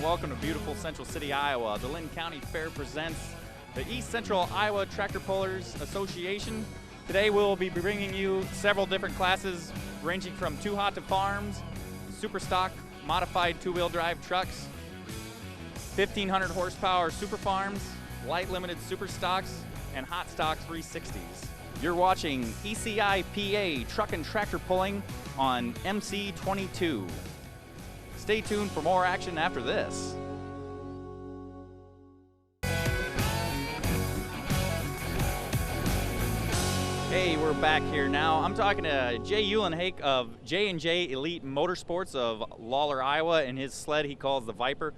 welcome to beautiful Central City, Iowa. The Linn County Fair presents the East Central Iowa Tractor Pullers Association. Today we'll be bringing you several different classes ranging from too hot to farms, super stock modified two-wheel drive trucks, 1,500 horsepower super farms, light limited super stocks, and hot stock 360s. You're watching ECIPA Truck and Tractor Pulling on MC22. Stay tuned for more action after this. Hey, we're back here now. I'm talking to Jay Uhlenhake of J&J Elite Motorsports of Lawler, Iowa, and his sled he calls the Viper.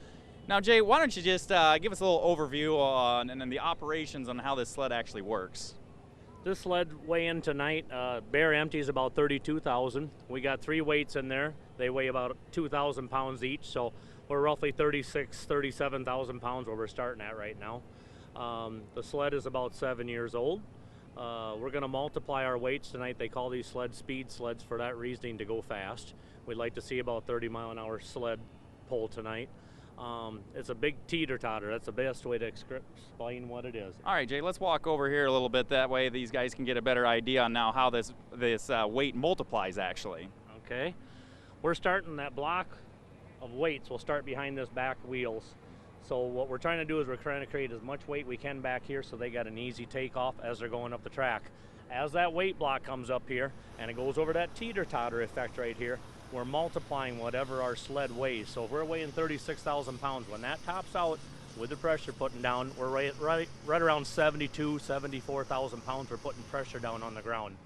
Now, Jay, why don't you just give us a little overview on and then the operations on how this sled actually works? This sled weigh-in tonight, bare empty is about 32,000. We got 3 weights in there. They weigh about 2,000 pounds each, so we're roughly 37,000 pounds where we're starting at right now. The sled is about 7 years old. We're going to multiply our weights tonight. They call these sleds speed sleds for that reasoning, to go fast. We'd like to see about 30-mile-an-hour sled pull tonight. It's a big teeter-totter. That's the best way to explain what it is. All right, Jay, let's walk over here a little bit. That way these guys can get a better idea on now how this weight multiplies actually. Okay. We're starting that block of weights. We'll start behind this back wheels. So what we're trying to do is we're trying to create as much weight we can back here so they got an easy takeoff as they're going up the track. As that weight block comes up here and it goes over that teeter-totter effect right here, we're multiplying whatever our sled weighs. So if we're weighing 36,000 pounds, when that tops out with the pressure putting down, we're right around 74,000 pounds. We're putting pressure down on the ground.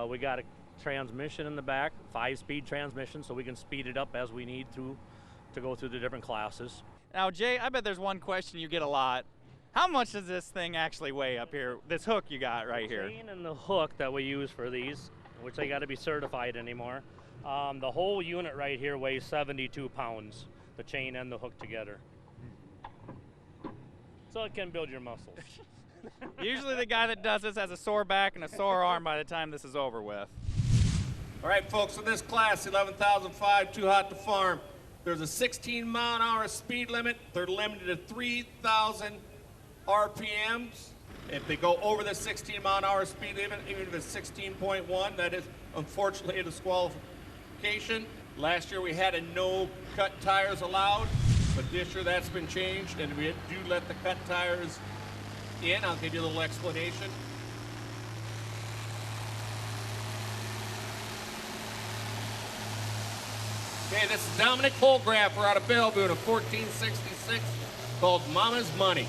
We got a transmission in the back, 5-speed transmission, so we can speed it up as we need to go through the different classes. Now, Jay, I bet there's one question you get a lot. How much does this thing actually weigh up here, this hook you got right here? The chain and the hook that we use for these, which they got to be certified anymore, the whole unit right here weighs 72 pounds, the chain and the hook together. So it can build your muscles. Usually the guy that does this has a sore back and a sore arm by the time this is over with. All right, folks, in this class, 11,005, too hot to farm. There's a 16-mile-an-hour speed limit. They're limited to 3,000 RPMs. If they go over the 16-mile-an-hour speed limit, even if it's 16.1, that is unfortunately a disqualification. Last year we had a no cut tires allowed, but this year that's been changed, and we do let the cut tires in. I'll give you a little explanation. Okay, this is Dominic Holgraffer out of Bellevue in a 1466 called Mama's Money.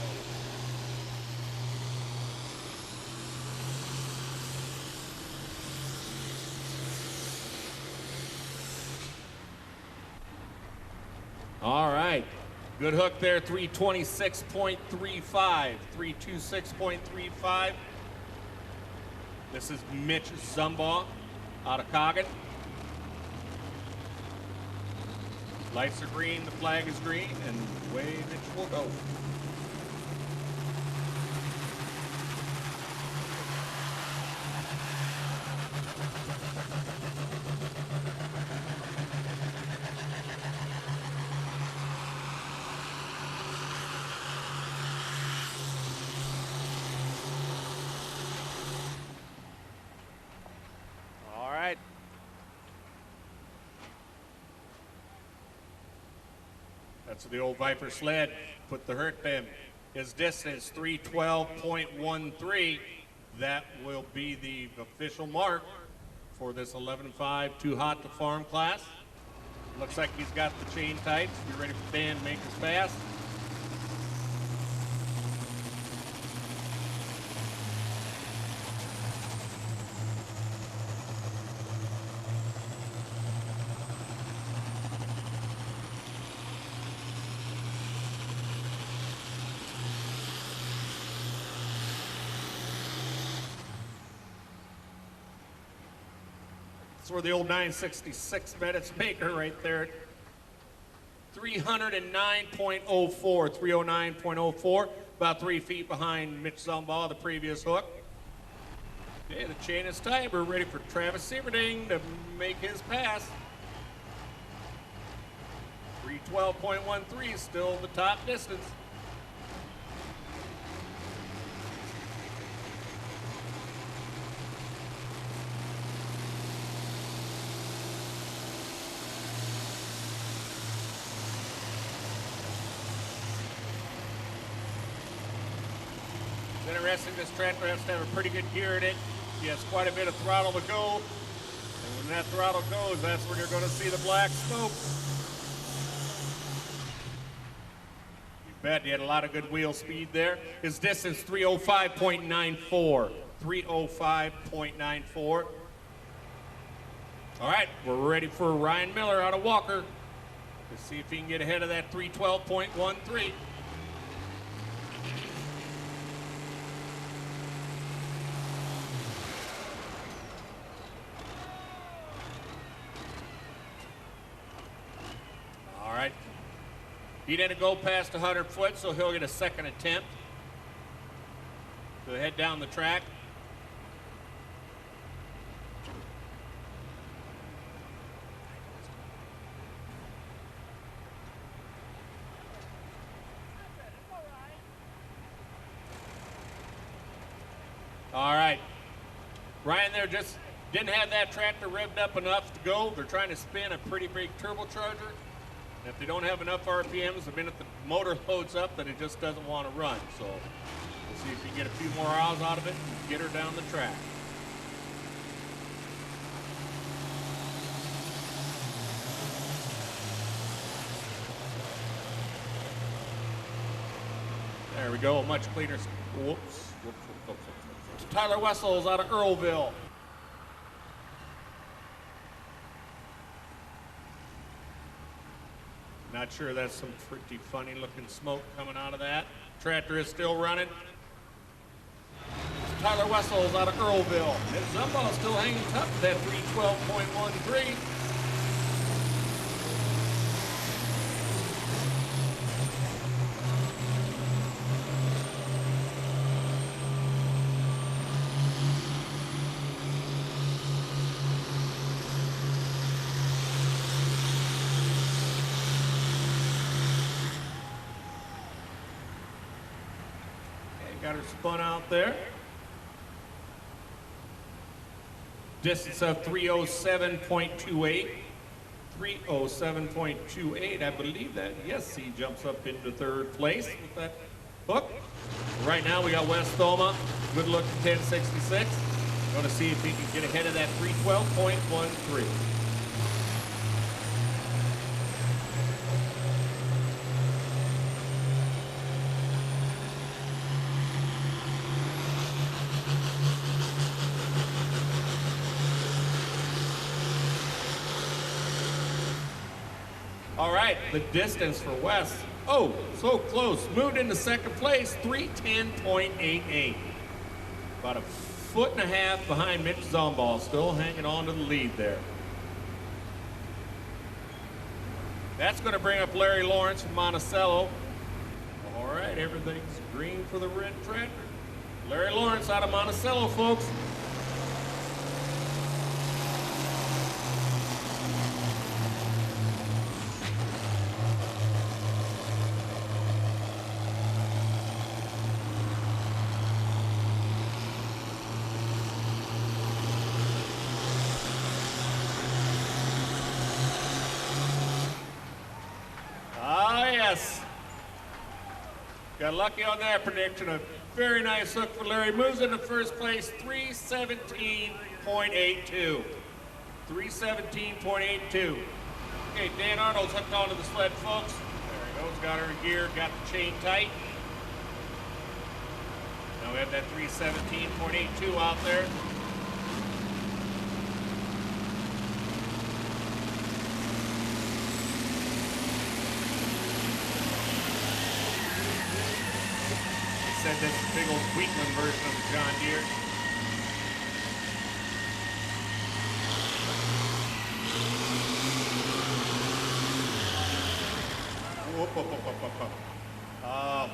All right, good hook there, 326.35, 326.35. This is Mitch Zumbaugh out of Coggin. Lights are green, the flag is green, and away Mitch will go. All right. That's the old Viper sled. Put the hurt them. His distance 312.13. That will be the official mark for this 11.5 too hot to farm class. Looks like he's got the chain tight. Be ready for Dan to make his pass. That's where the old 966 met its maker right there. 309.04, 309.04, about 3 feet behind Mitch Zumbaugh, the previous hook. Okay, the chain is tight. We're ready for Travis Sieverding to make his pass. 3:12.13 is still the top distance. It's interesting, this tractor has to have a pretty good gear in it. He has quite a bit of throttle to go. And when that throttle goes, that's when you're going to see the black smoke. You bet, he had a lot of good wheel speed there. His distance, 3:05.94. 3:05.94. All right, we're ready for Ryan Miller out of Walker. Let's see if he can get ahead of that 3:12.13. All right. He didn't go past 100 foot, so he'll get a second attempt to head down the track. All right. Ryan there just didn't have that tractor revved up enough to go. They're trying to spin a pretty big turbocharger. And if they don't have enough RPMs, the minute the motor loads up, then it just doesn't want to run. So we'll see if we can get a few more hours out of it and get her down the track. There we go, much cleaner. Whoops. Tyler Wessels out of Earlville. Not sure, that's some pretty funny looking smoke coming out of that. Tractor is still running. Tyler Wessels out of Earlville. His Zumba is still hanging tough at that 3:12.13. Got her spun out there. Distance of 3:07.28. 3:07.28, I believe that. Yes, he jumps up into third place with that hook. Right now we got Wes Thoma. Good look at 1066. Going to see if he can get ahead of that 3:12.13. All right, the distance for Wes. Oh, so close. Moved into second place, 3:10.88. About a foot and a half behind Mitch Zomball, still hanging on to the lead there. That's going to bring up Larry Lawrence from Monticello. All right, everything's green for the red tractor. Larry Lawrence out of Monticello, folks. Got lucky on that prediction. A very nice hook for Larry. Moves into first place, 3:17.82. 3:17.82. Okay, Dan Arnold's hooked onto the sled, folks. There he goes, got her in gear, got the chain tight. Now we have that 3:17.82 out there. Said that's the big old Wheatland version of the John Deere. Oh,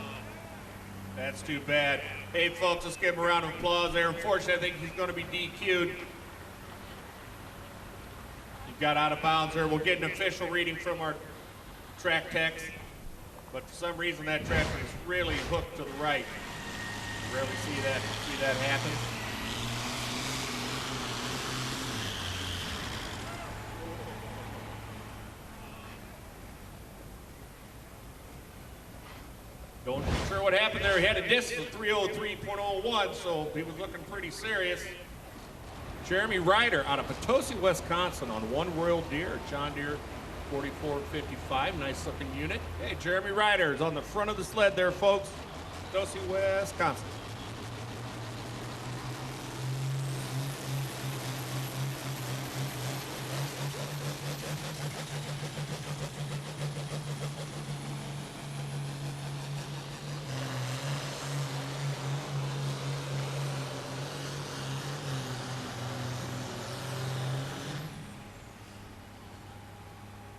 that's too bad. Hey, folks, let's give him a round of applause there. Unfortunately, I think he's going to be DQ'd. He got out of bounds there. We'll get an official reading from our track techs, but for some reason that tractor is really hooked to the right. Rarely see that happen. Don't sure what happened there. He had a distance of 303.01, so he was looking pretty serious. Jeremy Ryder out of Potosi, Wisconsin on one Royal Deere, John Deere 4455. Nice looking unit. Hey, Jeremy Ryder is on the front of the sled there, folks. Potosi, Wisconsin.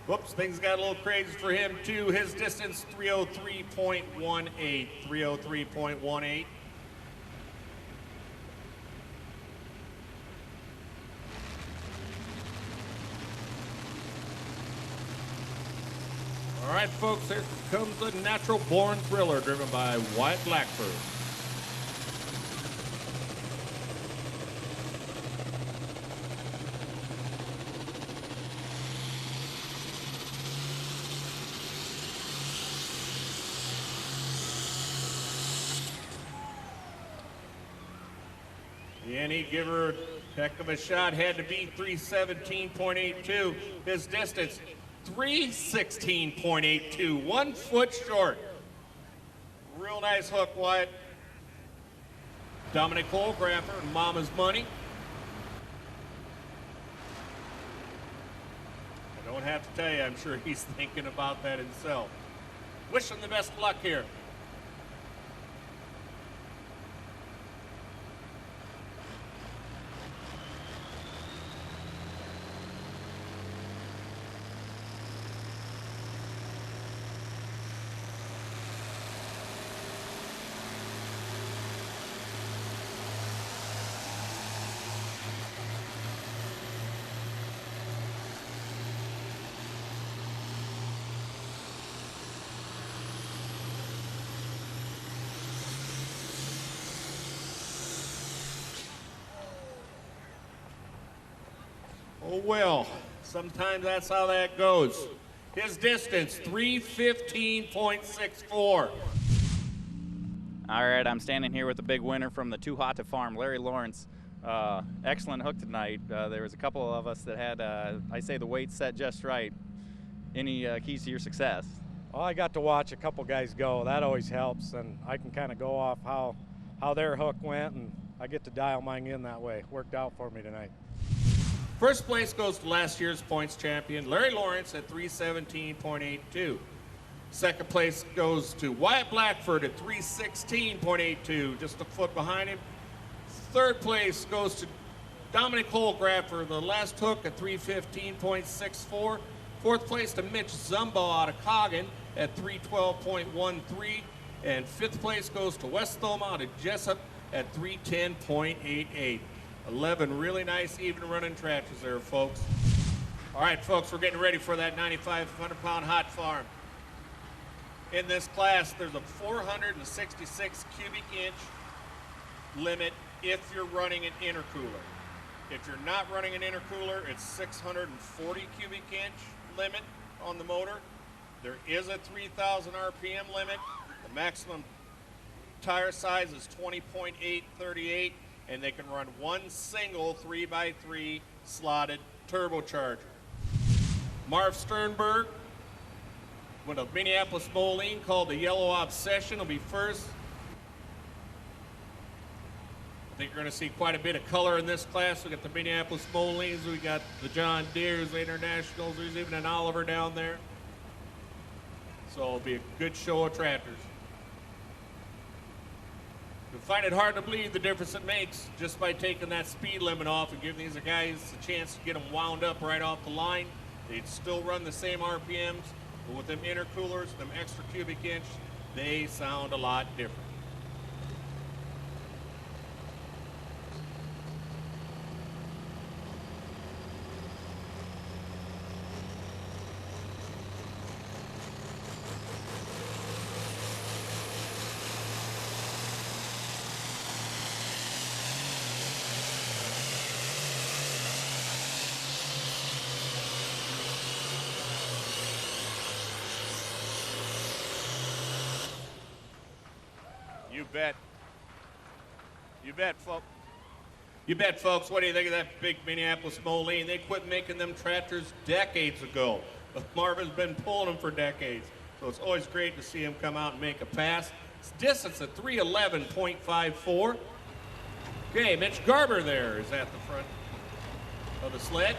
Whoops, things got a little crazy for him too. His distance 303.18. 303.18. All right, folks, here comes the Natural Born Thriller driven by Wyatt Blackford. Any giver, heck of a shot, had to be 317.82. His distance, 316.82, 1 foot short. Real nice hook, Wyatt. Dominic Holgraffer and Mama's Money. I don't have to tell you, I'm sure he's thinking about that himself. Wish him the best of luck here. Oh, well, sometimes that's how that goes. His distance, 315.64. All right, I'm standing here with the big winner from the Too Hot to Farm, Larry Lawrence. Excellent hook tonight. There was a couple of us that had, I say, the weight set just right. Any keys to your success? Well, I got to watch a couple guys go. That always helps, and I can kind of go off how their hook went, and I get to dial mine in that way. Worked out for me tonight. First place goes to last year's points champion, Larry Lawrence at 317.82. Second place goes to Wyatt Blackford at 316.82, just a foot behind him. Third place goes to Dominic Holgraffer, the last hook at 315.64. Fourth place to Mitch Zumbo out of Coggin at 312.13. And fifth place goes to West Thoma out of Jessup at 310.88. 11 really nice even running tractors there, folks. All right, folks, we're getting ready for that 9,500-pound hot farm. In this class, there's a 466 cubic inch limit if you're running an intercooler. If you're not running an intercooler, it's 640 cubic inch limit on the motor. There is a 3,000 RPM limit. The maximum tire size is 20.838. And they can run one single 3x3 slotted turbocharger. Marv Sternberg with a Minneapolis Moline called the Yellow Obsession will be first. I think you're going to see quite a bit of color in this class. We got the Minneapolis Molines, we got the John Deeres, the Internationals, there's even an Oliver down there. So it'll be a good show of tractors. You'll find it hard to believe the difference it makes just by taking that speed limit off and giving these guys a chance to get them wound up right off the line. They'd still run the same RPMs, but with them intercoolers, them extra cubic inch, they sound a lot different. bet. You bet, folks. You bet, folks. What do you think of that big Minneapolis Moline? They quit making them tractors decades ago. But Marvin's been pulling them for decades. So it's always great to see him come out and make a pass. It's distance at 311.54. Okay, Mitch Garber there is at the front of the sled.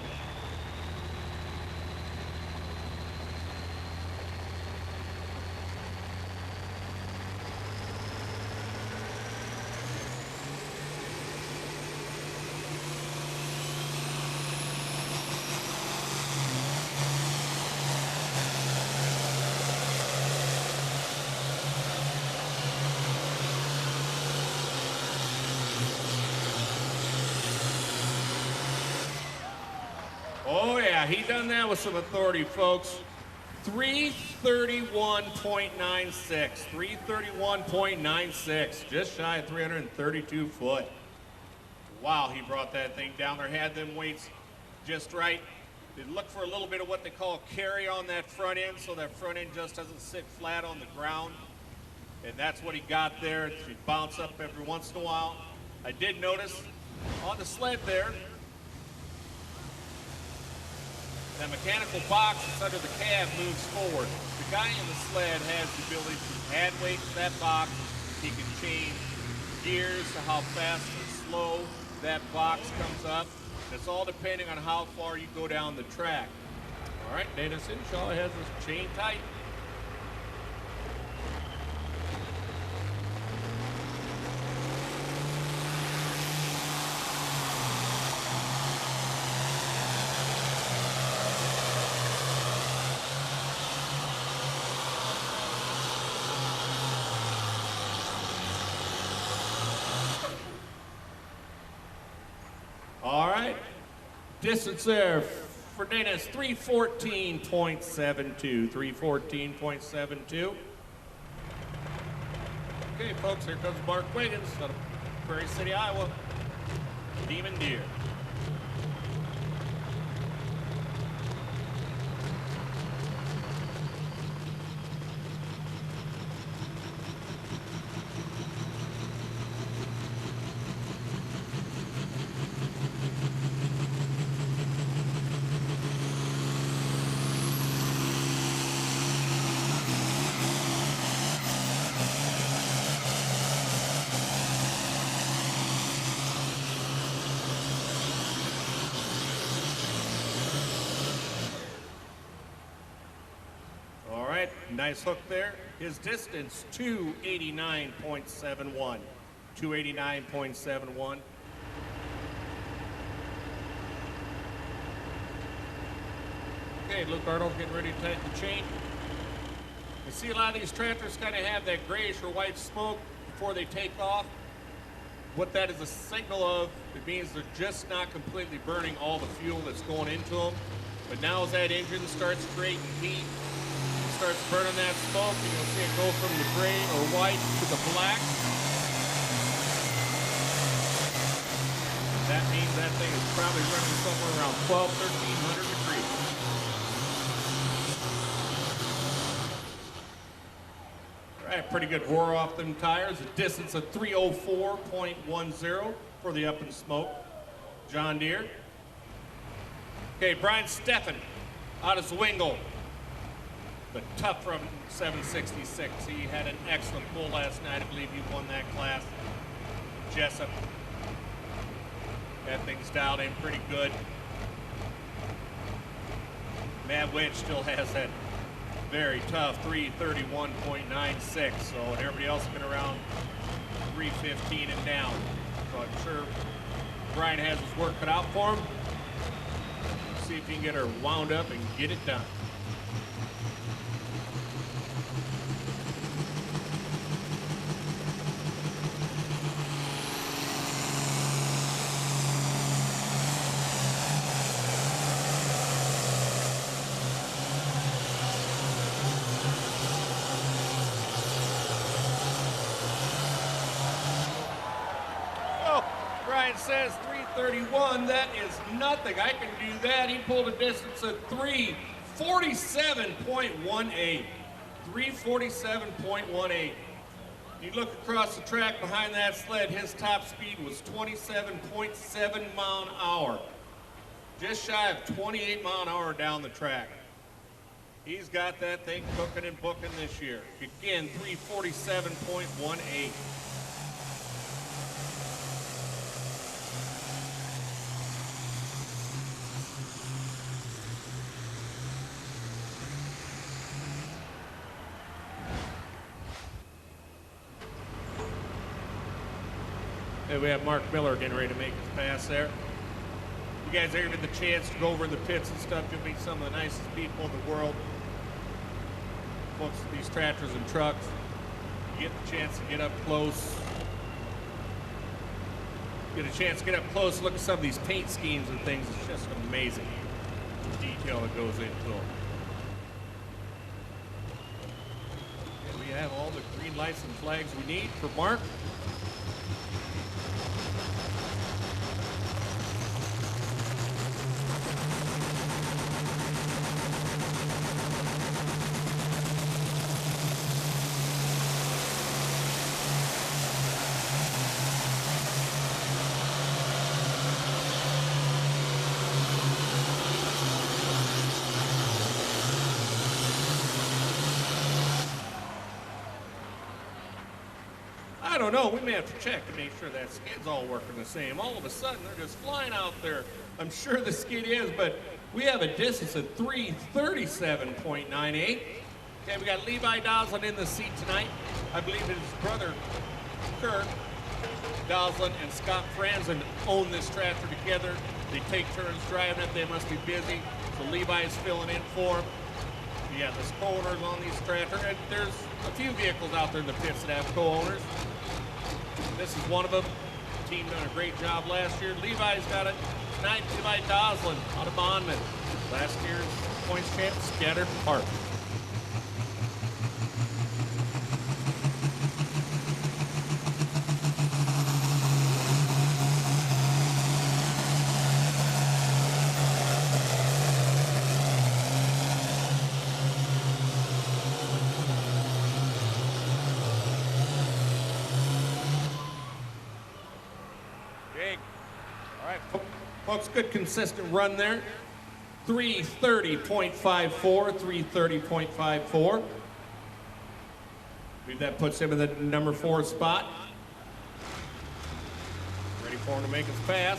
Oh yeah, he done that with some authority, folks. 331.96, 331.96, just shy of 332 foot. Wow, he brought that thing down there, had them weights just right. They look for a little bit of what they call carry on that front end, so that front end just doesn't sit flat on the ground. And that's what he got there. He bounce up every once in a while. I did notice on the sled there, that mechanical box that's under the cab moves forward. The guy in the sled has the ability to add weight to that box. He can change gears to how fast or slow that box comes up. It's all depending on how far you go down the track. All right, Dana Sinshaw has his chain tight. All right, distance there for Dana is 314.72, 314.72. Okay, folks, here comes Mark Wiggins out of Prairie City, Iowa, Demon Deer. Nice hook there. His distance, 289.71. 289.71. Okay, Luke Arnold getting ready to tighten the chain. You see a lot of these tractors kind of have that grayish or white smoke before they take off. What that is a signal of, it means they're just not completely burning all the fuel that's going into them. But now as that engine starts creating heat, starts burning that smoke, and you'll see it go from the gray or white to the black. That means that thing is probably running somewhere around 1,200 to 1,300 degrees. All right, pretty good roar off them tires. A distance of 304.10 for the up and smoke John Deere. Okay, Brian Steffen out of Zwingle. But tough from 766. He had an excellent pull last night. I believe he won that class. Jessup. That thing's dialed in pretty good. Matt Wedge still has that very tough 331.96. So everybody else has been around 315 and down. So I'm sure Brian has his work cut out for him. Let's see if he can get her wound up and get it done. Says 331, that is nothing. I can do that. He pulled a distance of 347.18. 347.18. You look across the track behind that sled, his top speed was 27.7 mile an hour. Just shy of 28 mile an hour down the track. He's got that thing cooking and booking this year. Again, 347.18. We have Mark Miller getting ready to make his pass there. You guys ever get the chance to go over in the pits and stuff, you'll meet some of the nicest people in the world. Folks with these tractors and trucks, you get the chance to get up close. Get a chance to get up close, look at some of these paint schemes and things. It's just amazing the detail that goes into them. And we have all the green lights and flags we need for Mark. I don't know, we may have to check to make sure that skid's all working the same. All of a sudden, they're just flying out there. I'm sure the skid is, but we have a distance of 337.98. Okay, we got Levi Doslin in the seat tonight. I believe his brother, Kurt Doslin and Scott Franzen own this tractor together. They take turns driving it. They must be busy, so Levi is filling in for him. You got the co-owners on these tractors, and there's a few vehicles out there in the pits that have co-owners. This is one of them. The team done a great job last year. Levi's got it tonight. Levi Doslin out of Bondman. Last year's points champ, Scattered Park. Folks, good consistent run there. 330.54, 330.54. I believe that puts him in the number 4 spot. Ready for him to make his pass.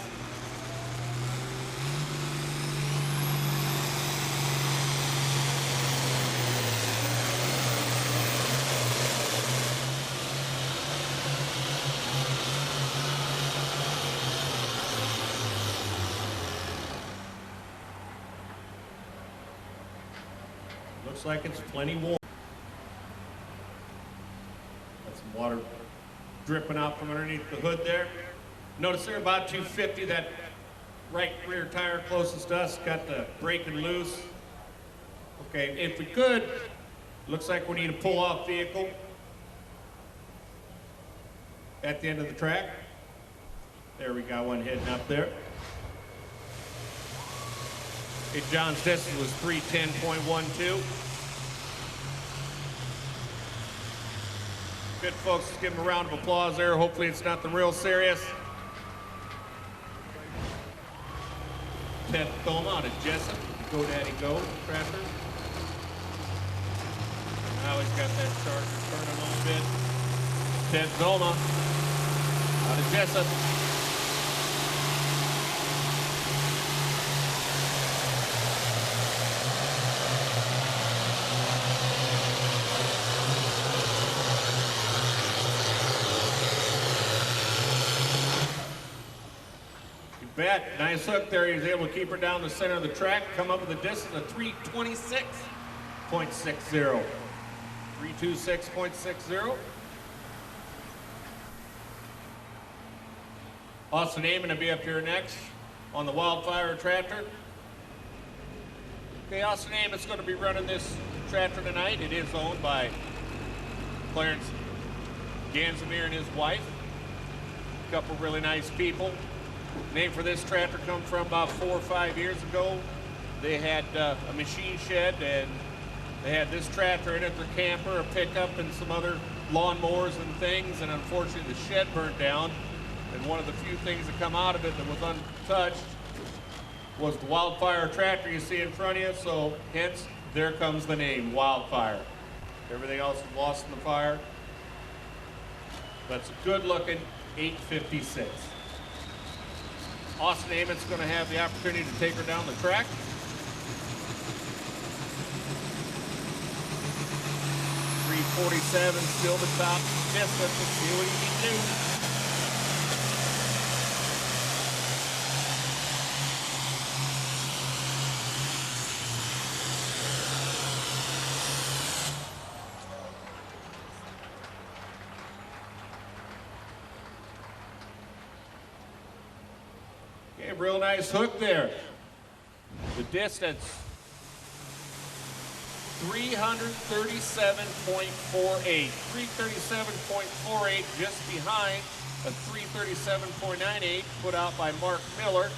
Looks like it's plenty warm. Got some water dripping out from underneath the hood there. Notice there about 250, that right rear tire closest to us got the braking loose. Okay, if we could, looks like we need a pull-off vehicle at the end of the track. There we got one heading up there. Hey, John's distance was 310.12. Good, folks. Let's give him a round of applause there. Hopefully it's nothing real serious. Ted Thoma out of Jessup. Go Daddy Go tractor. Now he's got that charger turning a little bit. Ted Thoma out of Jessup. Bet. Nice hook there. He was able to keep her down the center of the track, come up with a distance of 326.60. 326.60. Austin Amon will be up here next on the Wildfire tractor. Okay, Austin Amon's going to be running this tractor tonight. It is owned by Clarence Gansimir and his wife. A couple really nice people. Name for this tractor comes from about 4 or 5 years ago. They had a machine shed and they had this tractor in it, their camper, a pickup, and some other lawnmowers and things, and unfortunately the shed burned down. And one of the few things that come out of it that was untouched was the Wildfire tractor you see in front of you, so hence, there comes the name, Wildfire. Everything else was lost in the fire. That's a good-looking 856. Austin Amon's going to have the opportunity to take her down the track. .347, still the top distance. Let's see what he can do. Okay, real nice hook there. The distance, 337.48. 337.48, just behind a 337.98 put out by Mark Miller.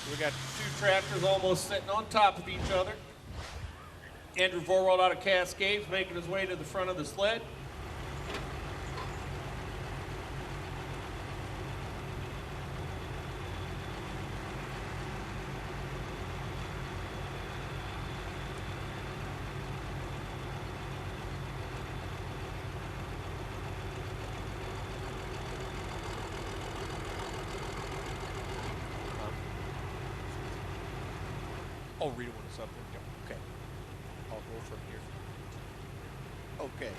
We got two tractors almost sitting on top of each other. Andrew Vorwald out of Cascades making his way to the front of the sled. Oh, Rita wants us up there. Yep. Okay. I'll go from here. Okay.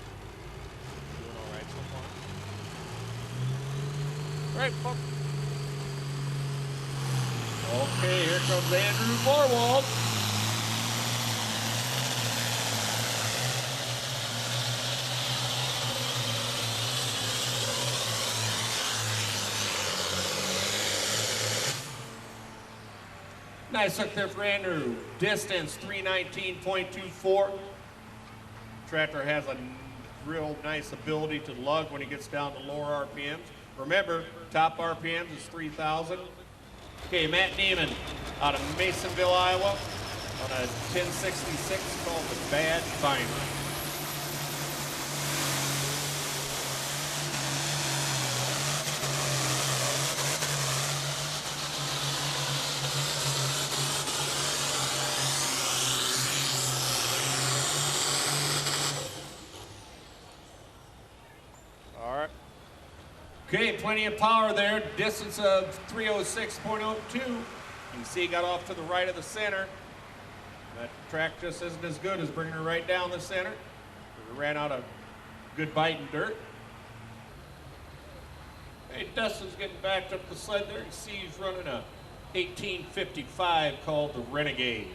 Doing all right so far? All right, folks. Okay, here comes Andrew Vorwald. Nice hook there for Andrew. Distance 319.24. Tractor has a real nice ability to lug when he gets down to lower RPMs. Remember, top RPMs is 3,000. Okay, Matt Neiman out of Masonville, Iowa on a 1066 called the Bad Finder. Okay, plenty of power there. Distance of 306.02. You can see he got off to the right of the center. That track just isn't as good as bringing her right down the center. We ran out of good biting dirt. Hey, Dustin's getting backed up the sled there. You see he's running a 1855 called the Renegade.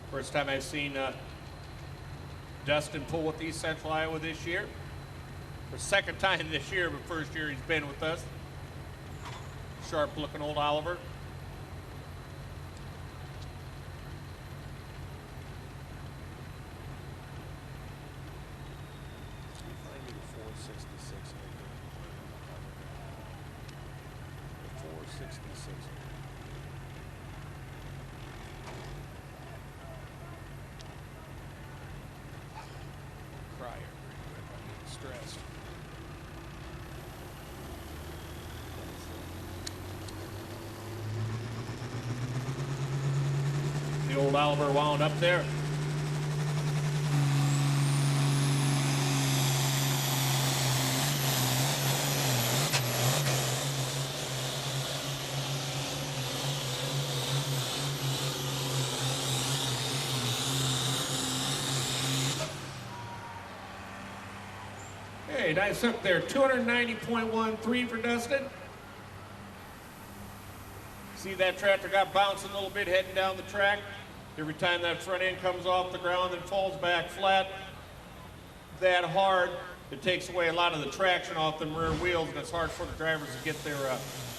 First time I've seen Dustin pull with East Central Iowa this year. For second time this year, but first year he's been with us. Sharp looking old Oliver. Find me the 466. The 466. Crier. I'm getting stressed. The old Oliver wound up there. Hey, nice hook there. 290.13 for Dustin. See that tractor got bouncing a little bit heading down the track. Every time that front end comes off the ground and falls back flat that hard, it takes away a lot of the traction off them rear wheels, and it's hard for the drivers to get their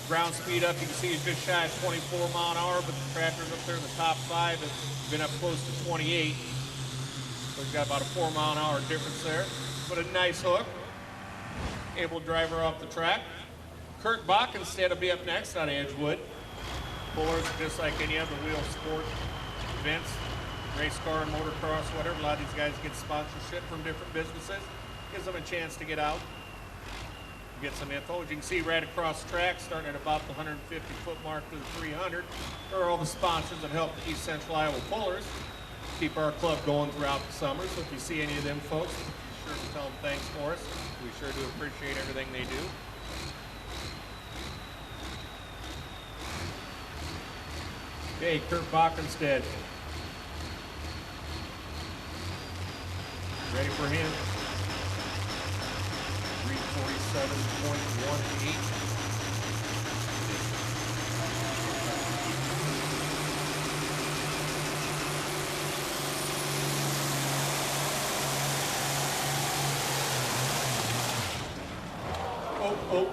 ground speed up. You can see he's just shy of 24 mile an hour, but the tractor's up there in the top 5 has been up close to 28. So he's got about a 4 mile an hour difference there. But a nice hook. Able to drive her off the track. Kurt Bach instead will be up next out of Edgewood. pullers, just like any other wheel sport events, race car and motocross, whatever. A lot of these guys get sponsorship from different businesses. Gives them a chance to get out, get some info. As you can see right across the track, starting at about the 150-foot mark to the 300, are all the sponsors that help the East Central Iowa Pullers keep our club going throughout the summer. So if you see any of them folks, be sure to tell them thanks for us. We sure do appreciate everything they do. Okay, Kurt Bockenstead. Ready for him? 347.18. Oh.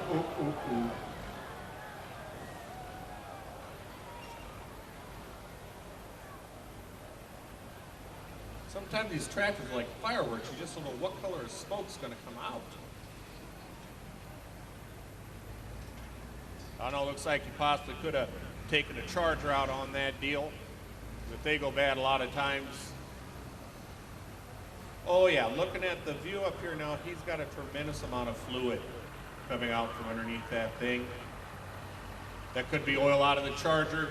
Sometimes these tractors are like fireworks. You just don't know what color of smoke's going to come out. I know it looks like you possibly could have taken a charger out on that deal. If they go bad a lot of times. Oh yeah, looking at the view up here now, he's got a tremendous amount of fluid coming out from underneath that thing. That could be oil out of the charger.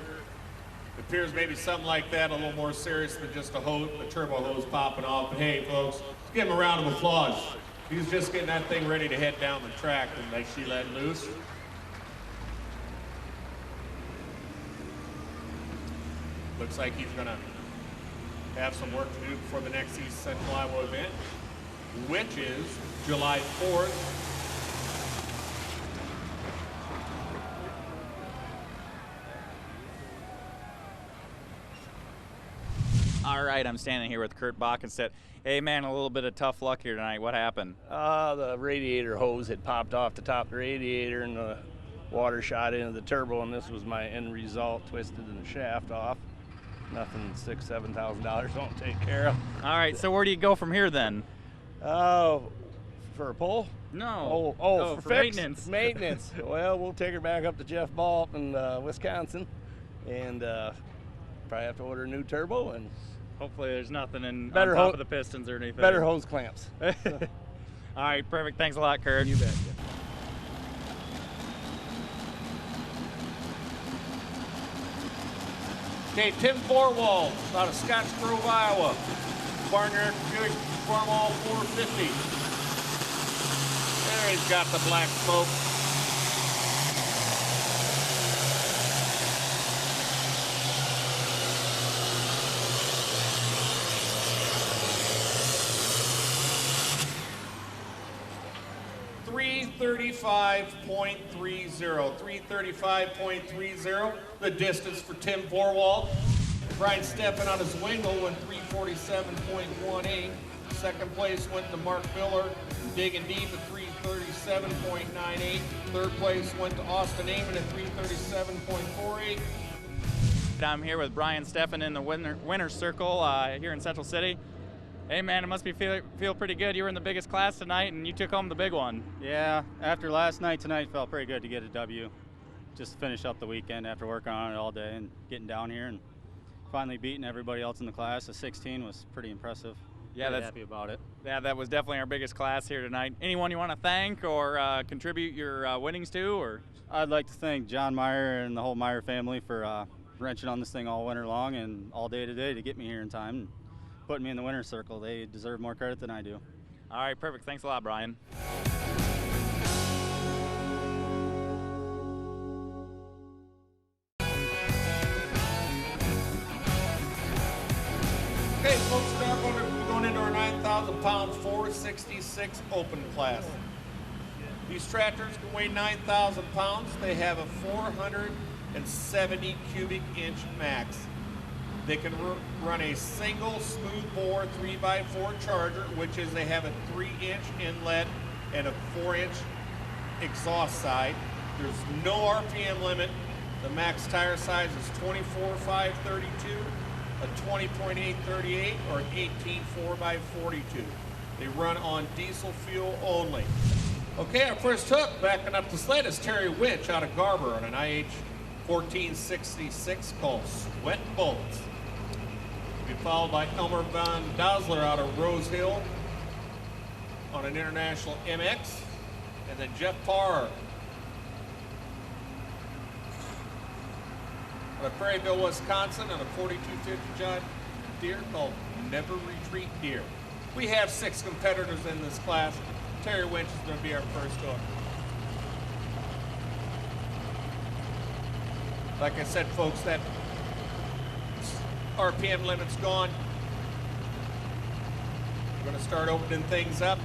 It appears maybe something like that, a little more serious than just a turbo hose popping off. But hey, folks, let's give him a round of applause. He's just getting that thing ready to head down the track and like she let loose. Looks like he's gonna have some work to do before the next East Central Iowa event, which is July 4th. All right, I'm standing here with Kurt Bockenstead. Hey man, a little bit of tough luck here tonight. What happened? The radiator hose had popped off the top of the radiator and the water shot into the turbo, and this was my end result, twisted the shaft off. Nothing $6,000-7,000 won't take care of. All right, so where do you go from here then? Oh, for a pull? No. Oh, for fix? maintenance. Maintenance. Well, we'll take her back up to Jeff Balt in Wisconsin, and probably have to order a new turbo and hopefully there's nothing on better top of the pistons or anything. better hose clamps. All right, perfect. Thanks a lot, Kurt. You bet. Okay, Tim Forwall out of Scotch Grove, Iowa. Barnyard Buick Farmall 450. There he's got the black smoke. .30. The distance for Tim Forwall. Brian Steffen on his wingle went 347.18. Second place went to Mark Miller, digging deep at 337.98. Third place went to Austin Amon at 337.48. I'm here with Brian Steffen in the winner's circle here in Central City. Hey man, it must be feel pretty good. You were in the biggest class tonight and you took home the big one. Yeah, after last night, tonight felt pretty good to get a W. Just finish up the weekend after working on it all day and getting down here and finally beating everybody else in the class. A 16 was pretty impressive. Yeah, Pretty happy about it. Yeah, that was definitely our biggest class here tonight. Anyone you want to thank or contribute your winnings to? Or I'd like to thank John Meyer and the whole Meyer family for wrenching on this thing all winter long and all day today to get me here in time and putting me in the winner's circle. They deserve more credit than I do. all right, perfect. Thanks a lot, Brian. Okay, folks, now we're going into our 9,000-pound 466 open class. These tractors can weigh 9,000 pounds. They have a 470 cubic inch max. They can run a single smooth bore 3x4 charger, which is they have a 3-inch inlet and a 4-inch exhaust side. There's no RPM limit. The max tire size is 24.532, a 20.838, or an 18 4x42. They run on diesel fuel only. Okay, our first hook backing up the sled is Terry Witch out of Garber on an IH 1466 called Sweat and Bullets. Will be followed by Elmer Von Dosler out of Rose Hill on an International MX. And then Jeff Parr out of Prairieville, Wisconsin on a 4250 John Deere called Never Retreat Deer. We have 6 competitors in this class. Terry Winch is going to be our first hook. Like I said, folks, that RPM limit's gone. We're going to start opening things up.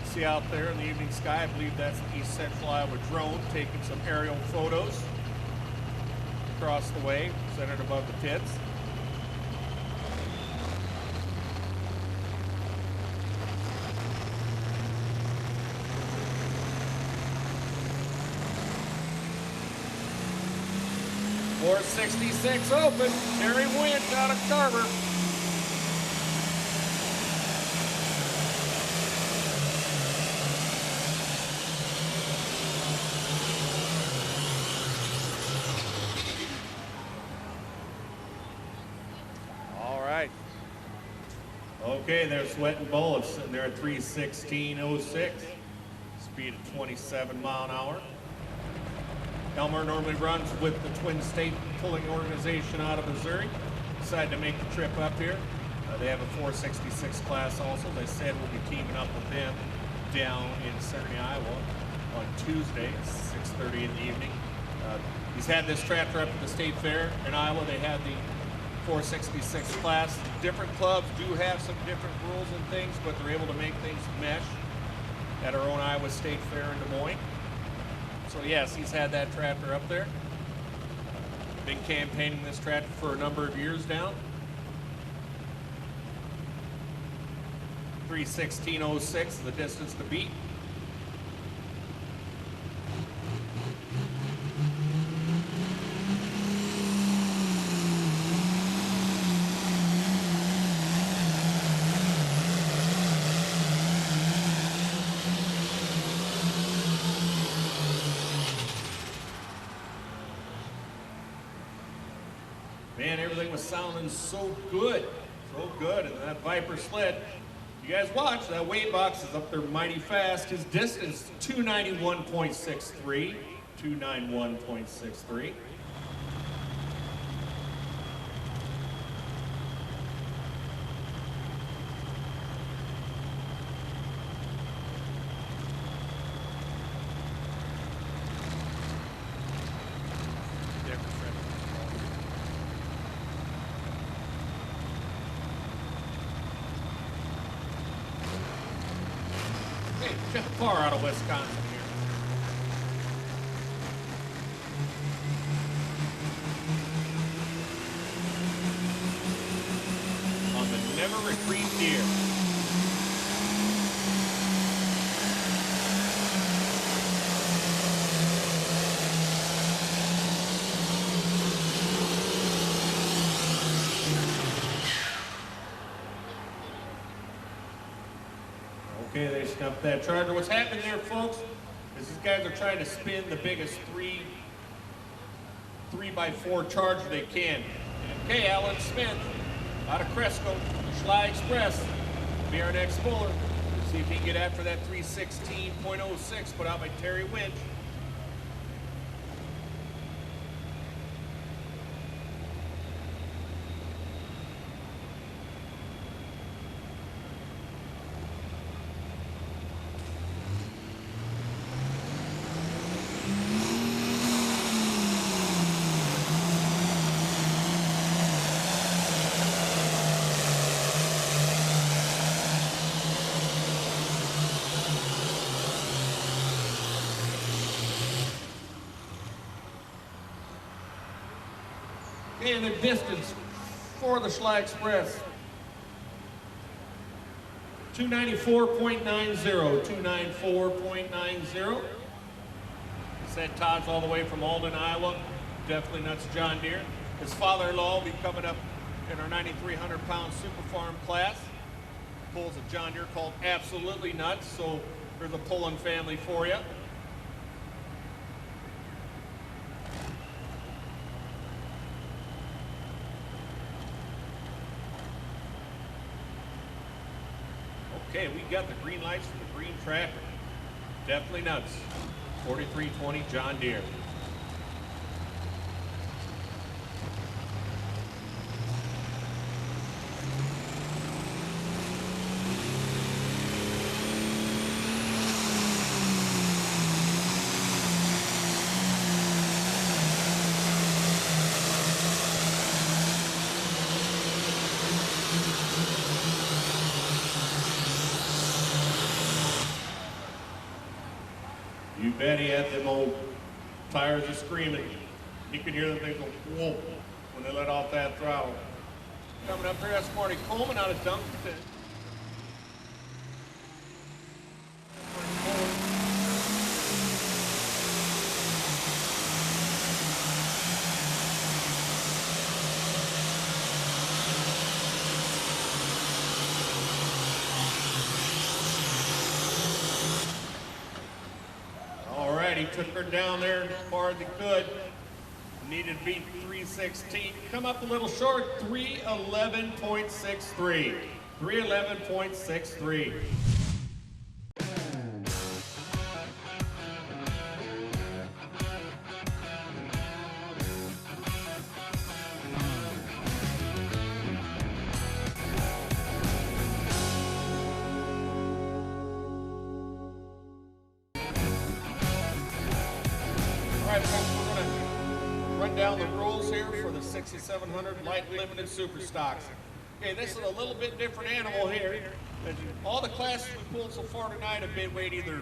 See out there in the evening sky, I believe that's the East Central Iowa drone taking some aerial photos across the way, centered above the pits. .466 open, Terry Winch out of Carver. Okay, they're Sweating Bullets, and they're at 3:16.06, speed of 27 mile an hour. Elmer normally runs with the Twin State Pulling Organization out of Missouri. Decided to make the trip up here. They have a 466 class also. They said we'll be teaming up with them down in Cerny, Iowa on Tuesday at 6:30 in the evening. He's had this tractor up at the State Fair in Iowa. They had the 466 class. Different clubs do have some different rules and things, but they're able to make things mesh at our own Iowa State Fair in Des Moines. So yes, he's had that tractor up there. Been campaigning this tractor for a number of years now. 3:16.06 is the distance to beat. Man, everything was sounding so good, and that Viper sled, you guys watch, that weight box is up there mighty fast. His distance, 291.63, 291.63. Jeff Parr out of Wisconsin here. On the Never Retreat Deer. Okay, they snuffed that charger. What's happening there, folks, is these guys are trying to spin the biggest 3x4 charger they can. Okay, Alan Smith out of Cresco, Schley Express, will be our next puller. See if he can get after that 3:16.06 put out by Terry Winch. And the distance for the Schley Express, 294.90, 294.90. Said Todd's all the way from Alden, Iowa. Definitely nuts John Deere. His father-in-law will be coming up in our 9,300-pound Super Farm class. Pulls a John Deere called Absolutely Nuts. So Here's a pulling family for you. Okay, we got the green lights for the green tractor. Definitely nuts. 4320 John Deere. You bet he had them old tires are screaming. You could hear the thing go whoa when they let off that throttle. Coming up here, that's Marty Coleman out of Duncanton. All right, he took her down there as far as he could. Needed to beat 316. Come up a little short, 311.63. 311.63. All right, folks, we're going to run down the rules here for the 6700 Light Limited Super Stocks. Okay, this is a little bit different animal here. All the classes we pulled so far tonight have been weighed either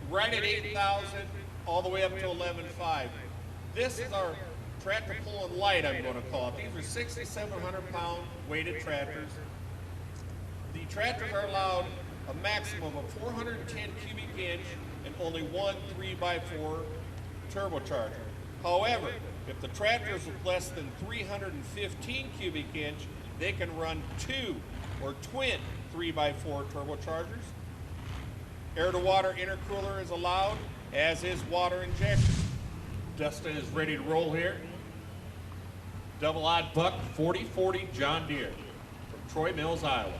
right at 8,000 all the way up to 11,500. This is our tractor pulling light, I'm going to call it. These are 6,700 pound weighted tractors. The tractors are allowed a maximum of 410 cubic inch and only one 3x4 turbocharger. However, if the tractor is less than 315 cubic inch, they can run two or twin 3x4 turbochargers. Air to water intercooler is allowed, as is water injection. Dustin is ready to roll here. Double odd buck 4040 John Deere from Troy Mills, Iowa.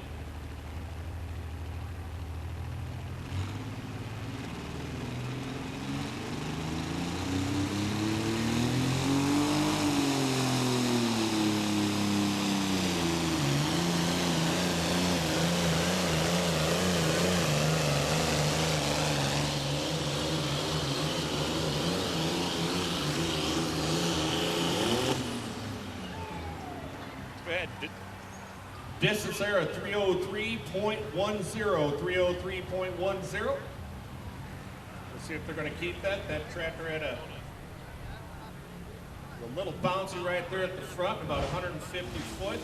Distance there at 303.10, 303.10. Let's see if they're going to keep that. That tractor had a little bouncy right there at the front, about 150 foot.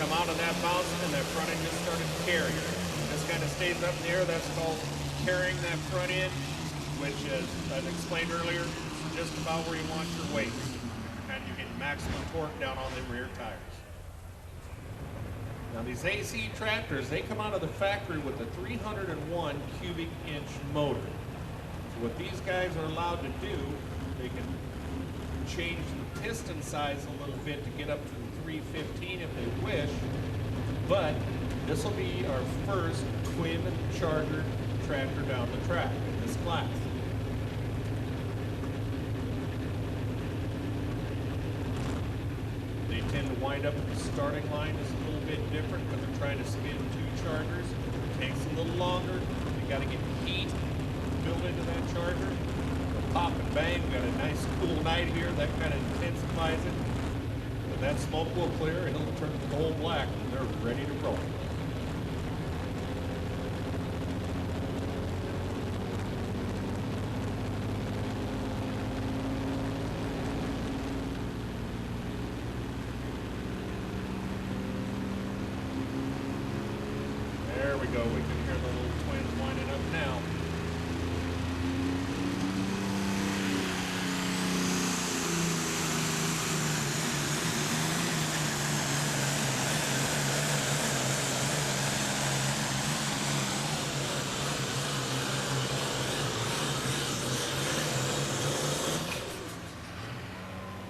Come out of that bouncing and that front end just started carrying. This kind of stays up in the air. That's called carrying that front end, which, as I explained earlier, is just about where you want your weight. And you get maximum torque down on the rear tires. Now these AC tractors, they come out of the factory with a 301 cubic inch motor. So what these guys are allowed to do, they can change the piston size a little bit to get up to 315 if they wish, but this will be our first twin charger tractor down the track in this class. They tend to wind up at the starting line is a little bit different because they're trying to spin two chargers. It takes a little longer. They got to get heat built into that charger. They'll pop and bang. We got a nice cool night here. That kind of intensifies it. But that smoke will clear and it'll turn coal black and they're ready to roll. There we go. We can hear the little twins winding up now.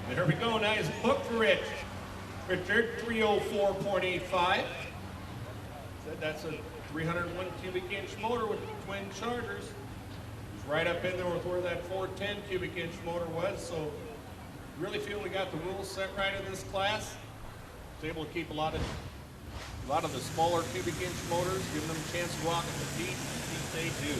There we go, nice hook for Rich. Richard, 304.85. Said that's a 301 cubic inch motor with twin chargers. It's right up in there with where that 410 cubic inch motor was, so really feel we got the rules set right in this class. It's able to keep a lot of the smaller cubic inch motors, giving them a chance to go out and compete. I think they do.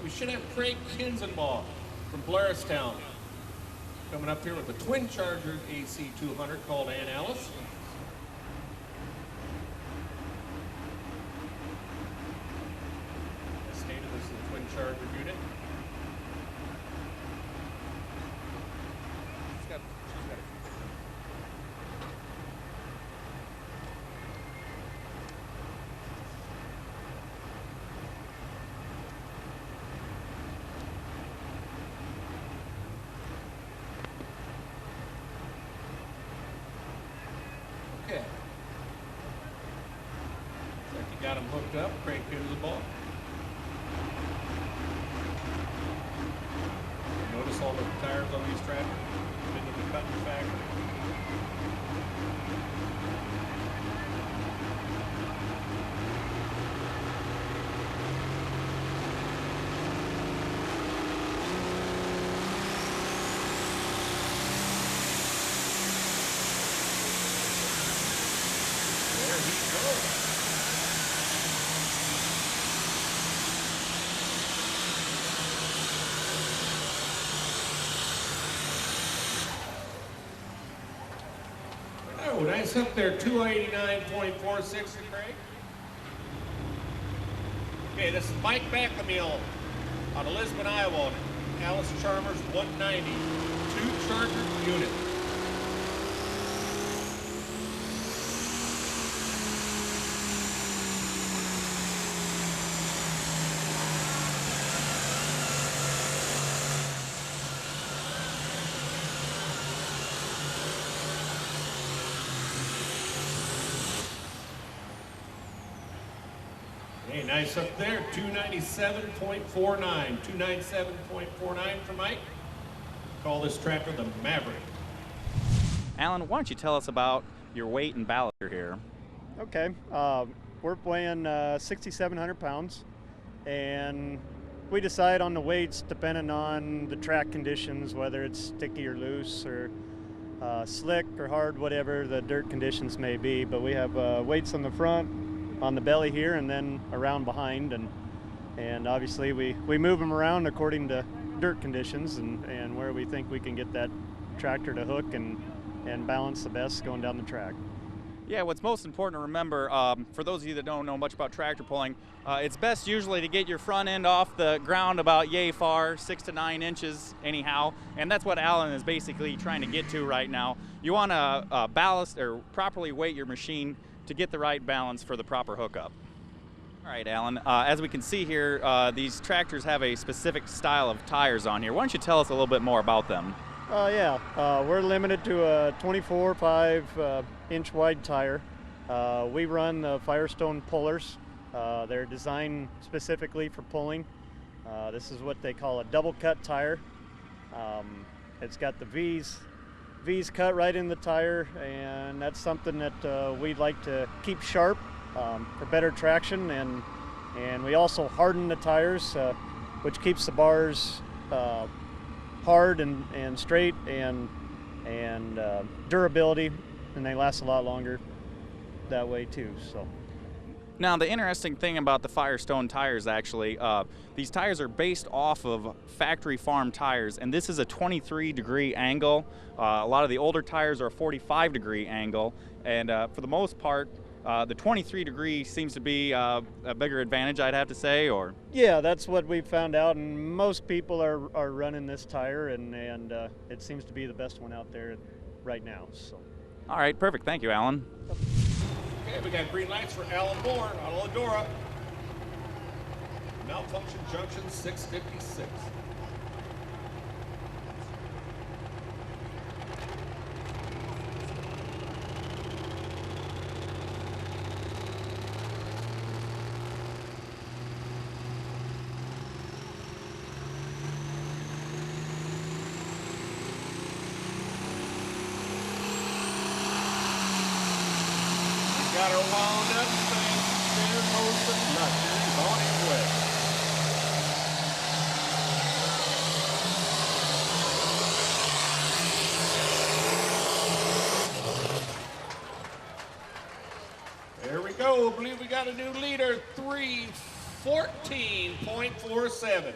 We should have Craig Kinzenbaugh from Blairstown coming up here with the twin charger AC200 called Ann Alice. Stated this is the twin charger unit. She's got it. Okay. Looks like you got them hooked up, Craig Kinzenbaugh. Notice all the tires on these tractors into the cutting factory. There he goes. Oh, nice up there, 289.46, Craig. Okay, this is Mike Backlemiel out of Lisbon, Iowa. Alice Chalmers 190, two charger unit. Hey, nice up there, 297.49, 297.49 for Mike. Call this tractor the Maverick. Alan, why don't you tell us about your weight and ballast here? Okay, we're weighing 6,700 pounds, and we decide on the weights depending on the track conditions, whether it's sticky or loose or slick or hard, whatever the dirt conditions may be. But we have weights on the front, on the belly here, and then around behind, and obviously we move them around according to dirt conditions and where we think we can get that tractor to hook and balance the best going down the track. Yeah, what's most important to remember, for those of you that don't know much about tractor pulling, it's best usually to get your front end off the ground about yay far, 6 to 9 inches anyhow, and that's what Alan is basically trying to get to right now. You want to ballast or properly weight your machine to get the right balance for the proper hookup. All right, Alan, as we can see here, these tractors have a specific style of tires on here. Why don't you tell us a little bit more about them? Yeah, we're limited to a 24.5 inch wide tire. We run the Firestone pullers. They're designed specifically for pulling. This is what they call a double cut tire. It's got the V's cut right in the tire, and that's something that we'd like to keep sharp for better traction, and we also harden the tires, which keeps the bars hard and straight and durability, and they last a lot longer that way too. So. Now, the interesting thing about the Firestone tires, actually, these tires are based off of factory farm tires, and this is a 23-degree angle. A lot of the older tires are a 45-degree angle, and for the most part, the 23-degree seems to be a bigger advantage, I'd have to say, or? Yeah, that's what we found out, and most people are running this tire, and it seems to be the best one out there right now. So. All right, perfect. Thank you, Alan. Okay, we got green lights for Alan Moore out of Ladora. Malfunction junction 656. got her wound up. There goes the clutcher. He's on his way. There we go. I believe we got a new leader, 3:14.47.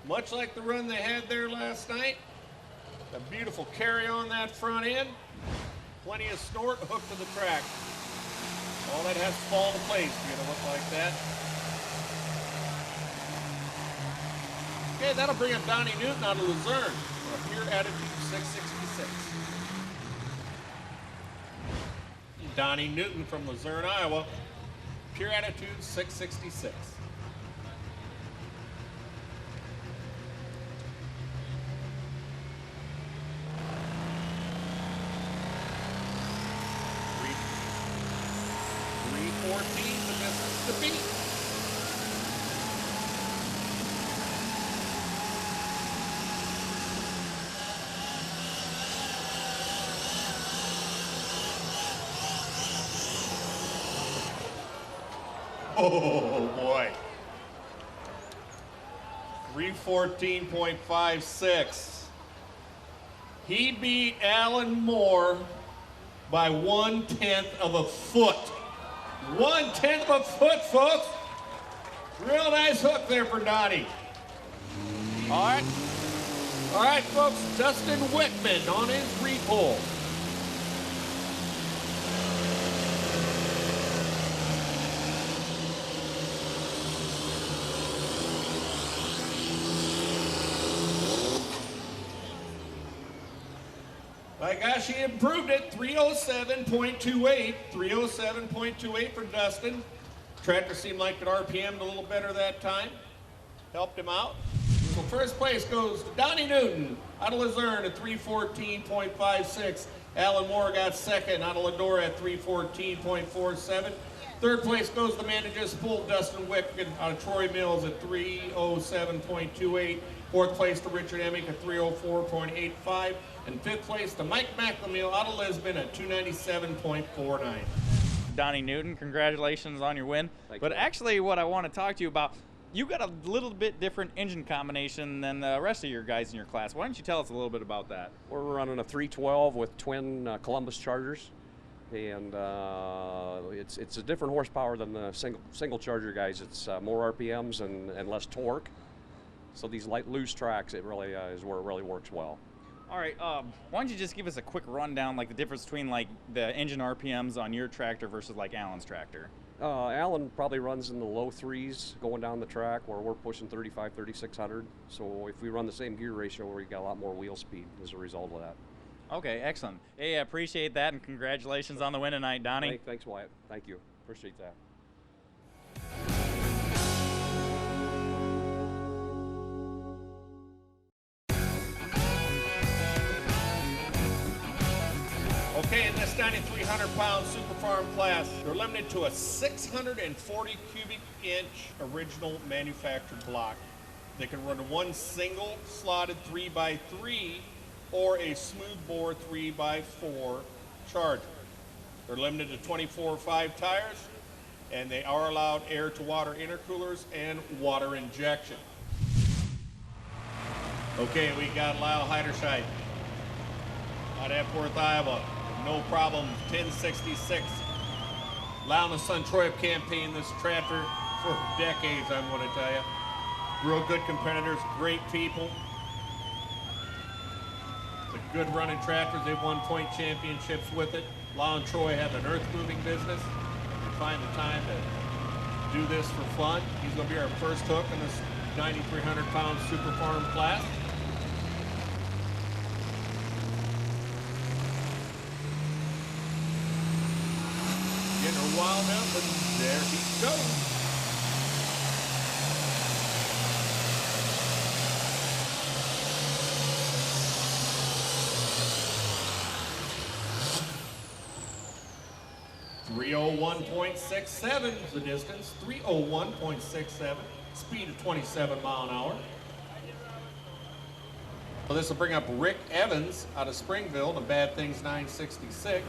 Much like the run they had there last night. A beautiful carry on that front end. Plenty of snort, hook to the track. All that has to fall into place to get a look like that. Okay, that'll bring up Donnie Newton out of Luzerne for a pure attitude 666. Donnie Newton from Luzerne, Iowa. Pure attitude 666. The distance to beat. Oh boy. 3:14.56. He beat Alan Moore by 1/10 of a foot. 1/10 of a foot, folks. Real nice hook there for Donnie. All right, folks. Dustin Whitman on his repole. My gosh, he improved it. 3:07.28. 3:07.28 for Dustin. Tractor seemed like it RPM'd a little better that time. Helped him out. So first place goes to Donnie Newton out of Luzerne at 3:14.56. Alan Moore got second out of Ladora at 3:14.47. Third place goes the man that just pulled, Dustin Whitman out of Troy Mills at 3:07.28. Fourth place to Richard Emick at 3:04.85. And fifth place to Mike McLemore out of Lisbon at 297.49. Donnie Newton, congratulations on your win. But actually what I want to talk to you about, you got a little bit different engine combination than the rest of your guys in your class. Why don't you tell us a little bit about that? We're running a 312 with twin Columbus Chargers. And it's a different horsepower than the single Charger guys. It's more RPMs and less torque. So these light loose tracks, it really is where it really works well. All right, why don't you just give us a quick rundown, like the difference between like the engine RPMs on your tractor versus like Alan's tractor? Alan probably runs in the low threes going down the track, where we're pushing 35, 3600. So if we run the same gear ratio, we got a lot more wheel speed as a result of that. Okay, excellent. Hey, I appreciate that, and congratulations on the win tonight, Donnie. Thanks, Wyatt. Thank you. Appreciate that. Okay, in this 9,300-pound Super Farm class, they're limited to a 640 cubic inch original manufactured block. They can run one single slotted 3x3 or a smoothbore 3x4 Charger. They're limited to 24/5 tires, and they are allowed air-to-water intercoolers and water injection. Okay, we got Lyle Heiderscheid out of Epworth, Iowa. No problem, 1066. Lyle and his son Troy have campaigned this tractor for decades, I'm going to tell you. Real good competitors, great people. It's a good running tractors. They've won point championships with it. Lyle and Troy have an earth moving business. They find the time to do this for fun. He's going to be our first hook in this 9,300-pound Super Farm class. Getting her wound up, and there he goes. .67 is the distance. 3:01.67. Speed of 27 mile an hour. So this will bring up Rick Evans out of Springville to Bad Things 966.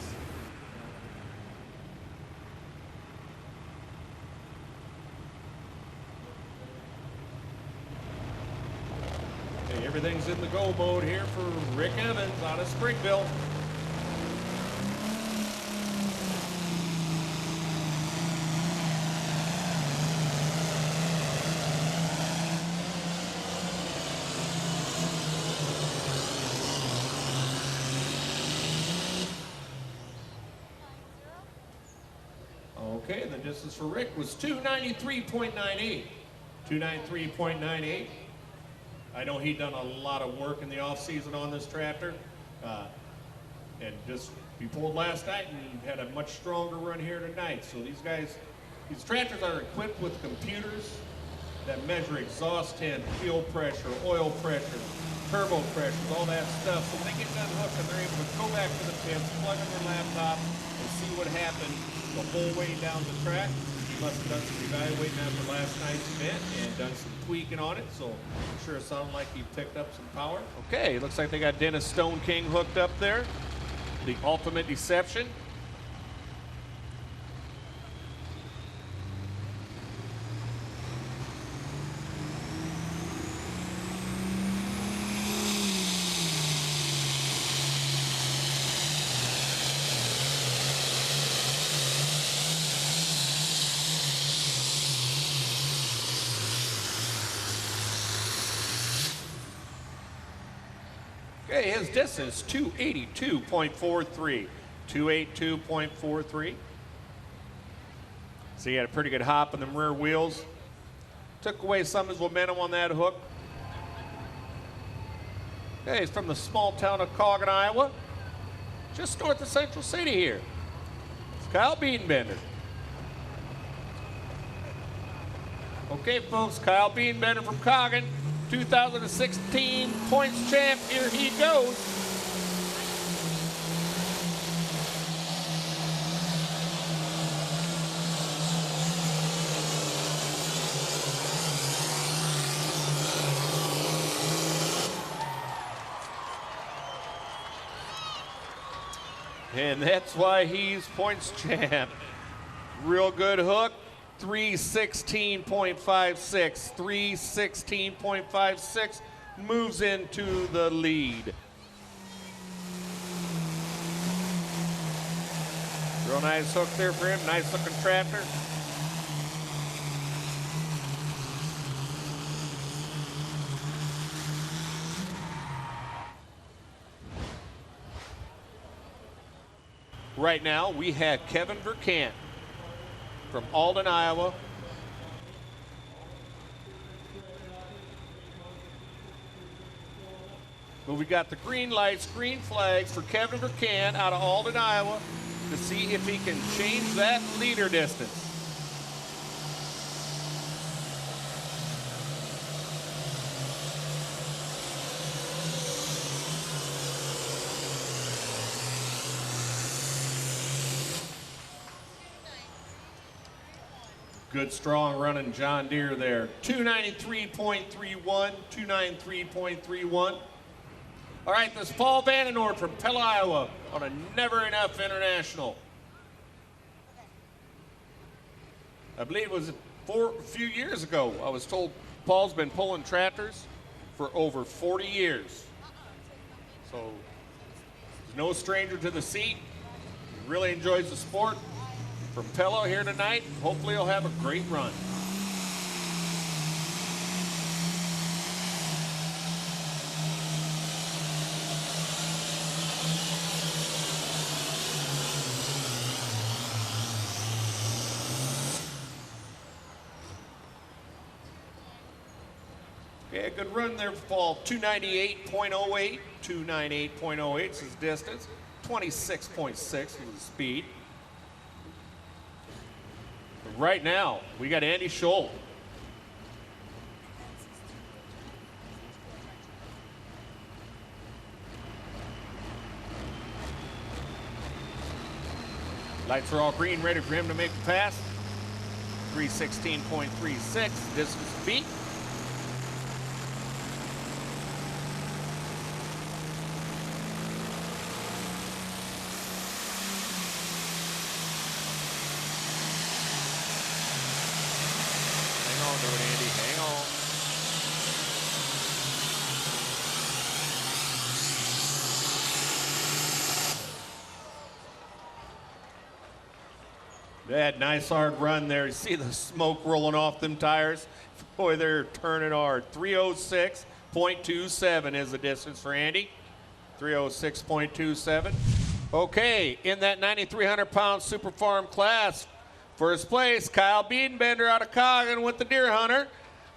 Everything's in the go mode here for Rick Evans out of Springville. Okay, the distance for Rick was 293.98. 293.98. I know he done a lot of work in the off season on this tractor, and just he pulled last night and had a much stronger run here tonight. So these tractors are equipped with computers that measure exhaust temp, fuel pressure, oil pressure, turbo pressures, all that stuff. So when they get done hooking, they're able to go back to the pits, plug in their laptop, and see what happened the whole way down the track. He must have done some evaluating after last night's event and done some tweaking on it, so I'm sure it sounded like he picked up some power. Okay, looks like they got Dennis Stone King hooked up there. The Ultimate Deception. Okay, his distance 282.43. 282.43. So he had a pretty good hop in the rear wheels. Took away some of his momentum on that hook. Okay, he's from the small town of Coggin, Iowa. Just north of Central City here. It's Kyle Beanbender. Okay, folks, Kyle Beanbender from Coggin. 2016 points champ, here he goes. And that's why he's points champ. Real good hook. 316.56, 316.56, moves into the lead. Real nice hook there for him, nice looking tractor. Right now we have Kevin Verkant from Alden, Iowa. But we got the green lights, green flags for Kevin Verkant out of Alden, Iowa, to see if he can change that leader distance. Good strong running John Deere there. 293.31, 293.31. All right, this is Paul Vandenord from Pella, Iowa on a Never Enough International. I believe it was a few years ago. I was told Paul's been pulling tractors for over 40 years. So he's no stranger to the seat. He really enjoys the sport. From Pella here tonight, hopefully he'll have a great run. Okay, a good run there for Paul. 298.08, 298.08 is his distance. 26.6 is his speed. Right now, we got Andy Scholl. Lights are all green, ready for him to make the pass. 316.36, distance feet. That nice hard run there. You see the smoke rolling off them tires? Boy, they're turning hard. 306.27 is the distance for Andy. 306.27. Okay, in that 9,300-pound Super Farm class, first place, Kyle Biedenbender out of Coggin with the Deer Hunter.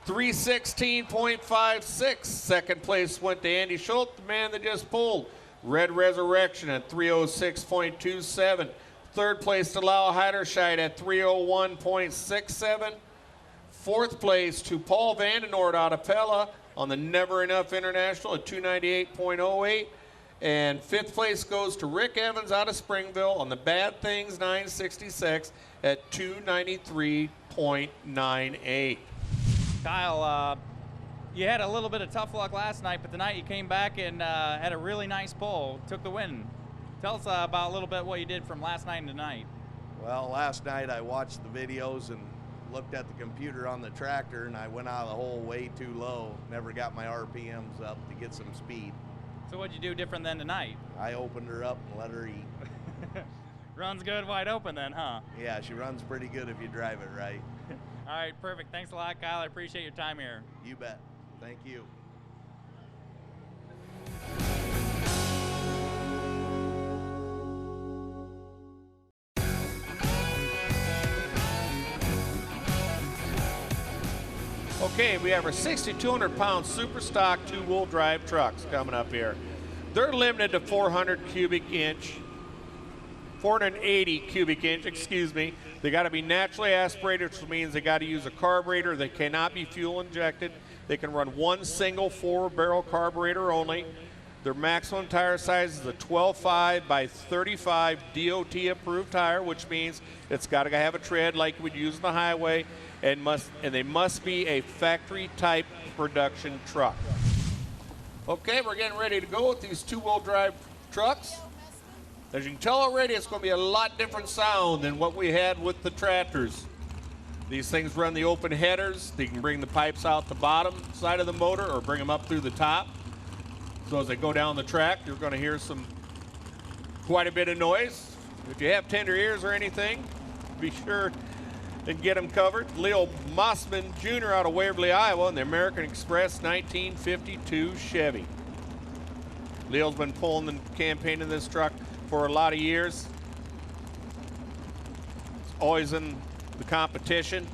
316.56. Second place went to Andy Schultz, the man that just pulled. Red Resurrection at 306.27. Third place to Lau Heiderscheid at 301.67. Fourth place to Paul Vandenoort out of Pella on the Never Enough International at 298.08. And fifth place goes to Rick Evans out of Springville on the Bad Things 966 at 293.98. Kyle, you had a little bit of tough luck last night, but tonight you came back and had a really nice pull, took the win. Tell us about a little bit what you did from last night and tonight. Well, last night I watched the videos and looked at the computer on the tractor, and I went out of the hole way too low. Never got my RPMs up to get some speed. So what'd you do different than tonight? I opened her up and let her eat. Runs good wide open then, huh? Yeah, she runs pretty good if you drive it right. All right, perfect. Thanks a lot, Kyle. I appreciate your time here. You bet. Thank you. Okay, we have our 6,200-pound super stock two-wheel drive trucks coming up here. They're limited to 480 cubic inch, excuse me. They got to be naturally aspirated, which means they got to use a carburetor. They cannot be fuel injected. They can run one single 4-barrel carburetor only. Their maximum tire size is a 12.5 by 35 DOT approved tire, which means it's got to have a tread like you would use on the highway, and they must be a factory type production truck. Okay, we're getting ready to go with these two-wheel drive trucks. As you can tell already, it's going to be a lot different sound than what we had with the tractors. These things run the open headers. They can bring the pipes out the bottom side of the motor or bring them up through the top. So as they go down the track, you're going to hear quite a bit of noise. If you have tender ears or anything, be sure and get them covered. Leo Mossman Jr. out of Waverly, Iowa, in the American Express 1952 Chevy. Leo's been pulling and campaigning this truck for a lot of years. It's always in the competition.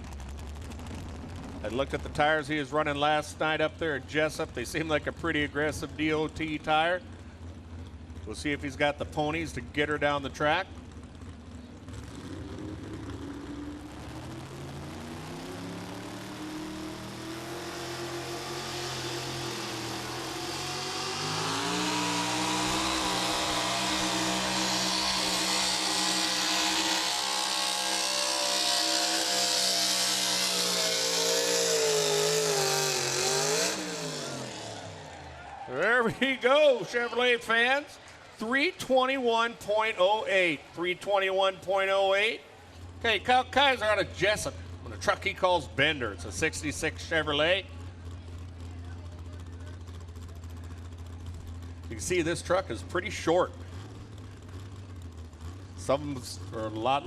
I looked at the tires he was running last night up there at Jessup. They seem like a pretty aggressive DOT tire. We'll see if he's got the ponies to get her down the track. There we go, Chevrolet fans. 321.08. 321.08. Okay, Kyle Kaiser out of Jessup on a truck he calls Bender. It's a 66 Chevrolet. You can see this truck is pretty short. Some of them are a lot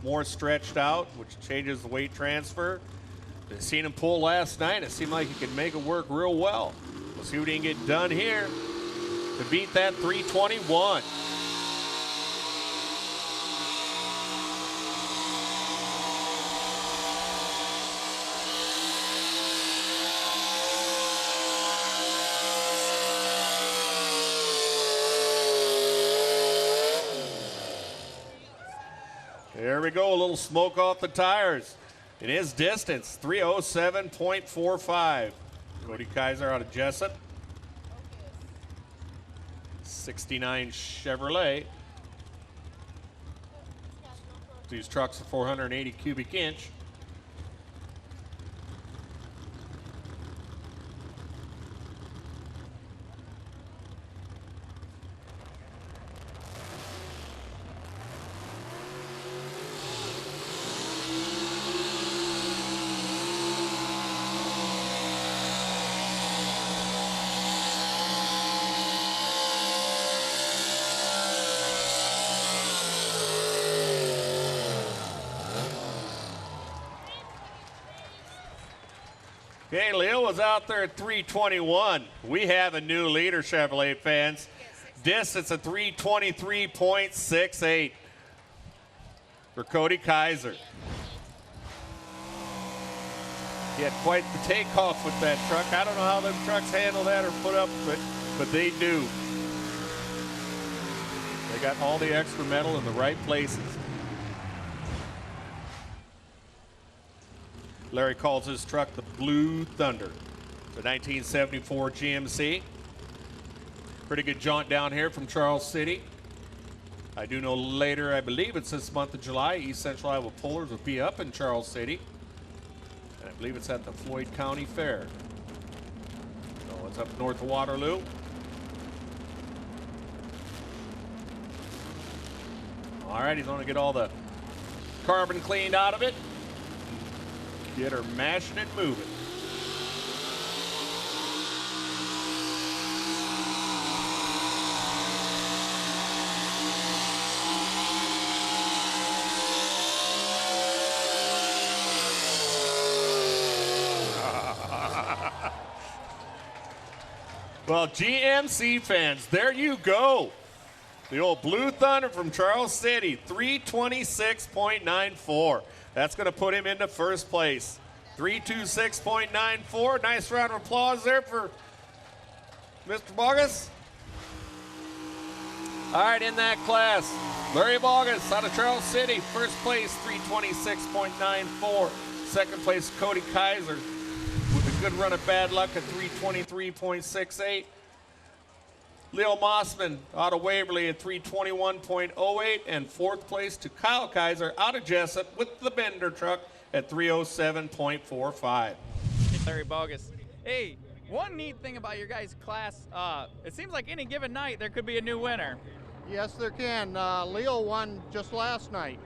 more stretched out, which changes the weight transfer. I seen him pull last night. It seemed like he could make it work real well. We'll see what he can get done here to beat that 321. There we go, a little smoke off the tires. In his distance, 307.45. Cody Kaiser out of Jessup. 69 Chevrolet. These trucks are 480 cubic inch. Okay, Leo was out there at 321. We have a new leader, Chevrolet fans. Distance at 323.68 for Cody Kaiser. He had quite the takeoff with that truck. I don't know how them trucks handle that or put up with it, but they do. They got all the extra metal in the right places. Larry calls his truck the Blue Thunder. The 1974 GMC. Pretty good jaunt down here from Charles City. I do know later, I believe it's this month of July, East Central Iowa Pullers will be up in Charles City. And I believe it's at the Linn County Fair. So it's up north of Waterloo. All right, he's going to get all the carbon cleaned out of it. Get her mashing and moving. Well, GMC fans, there you go. The old Blue Thunder from Charles City, 326.94. That's going to put him into first place. 326.94. Nice round of applause there for Mr. Bogus. All right, in that class, Larry Bogus out of Charles City, first place, 326.94. Second place, Cody Kaiser with a good run of bad luck at 323.68. Leo Mossman out of Waverly at 321.08. And fourth place to Kyle Kaiser out of Jessup with the Bender truck at 307.45. Larry Bogus. Hey, one neat thing about your guys' class, it seems like any given night there could be a new winner. Yes, there can. Leo won just last night.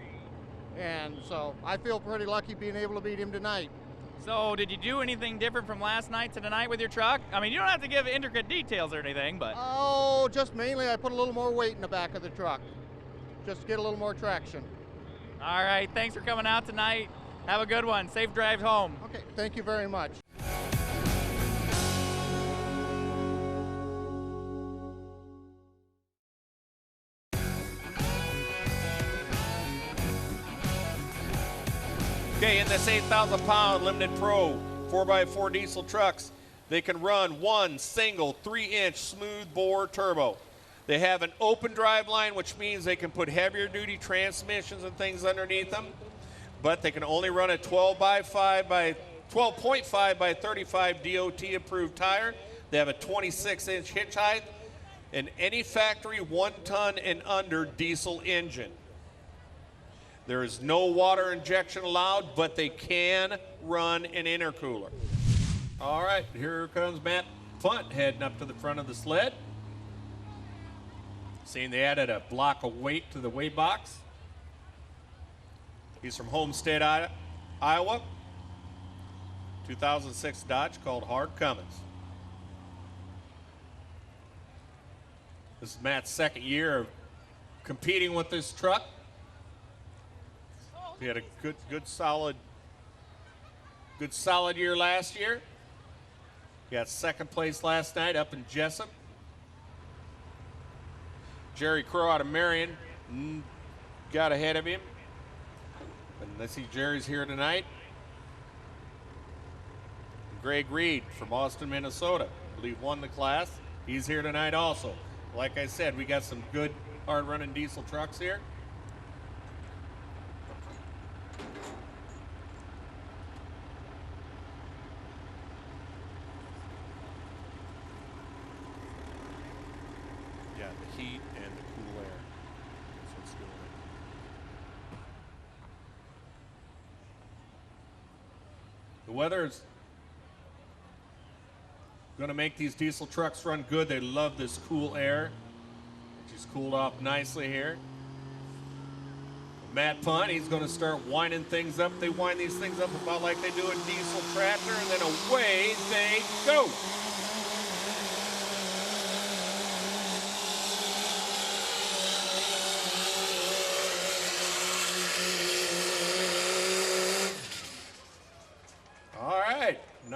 And so I feel pretty lucky being able to beat him tonight. So did you do anything different from last night to tonight with your truck? I mean, you don't have to give intricate details or anything, but... Oh, just mainly I put a little more weight in the back of the truck. Just to get a little more traction. All right, thanks for coming out tonight. Have a good one. Safe drive home. Okay, thank you very much. Okay, in this 8,000-pound Limited Pro 4x4 diesel trucks, they can run one single 3-inch smooth bore turbo. They have an open drive line, which means they can put heavier duty transmissions and things underneath them, but they can only run a 12.5 by 35 DOT approved tire. They have a 26-inch hitch height and any factory 1-ton and under diesel engine. There is no water injection allowed, but they can run an intercooler. All right, here comes Matt Punt heading up to the front of the sled. Seeing they added a block of weight to the weight box. He's from Homestead, Iowa. 2006 Dodge called Hard Cummins. This is Matt's second year of competing with this truck. He had a good solid year last year. He got second place last night up in Jessup. Jerry Crow out of Marion got ahead of him. And I see Jerry's here tonight. Greg Reed from Austin, Minnesota, I believe won the class. He's here tonight also. Like I said, we got some good hard-running diesel trucks here. Yeah, the heat and the cool air. That's what's doing it. The weather is going to make these diesel trucks run good. They love this cool air, which is cooled off nicely here. Matt Punt, he's going to start winding things up. They wind these things up about like they do a diesel tractor, and then away they go.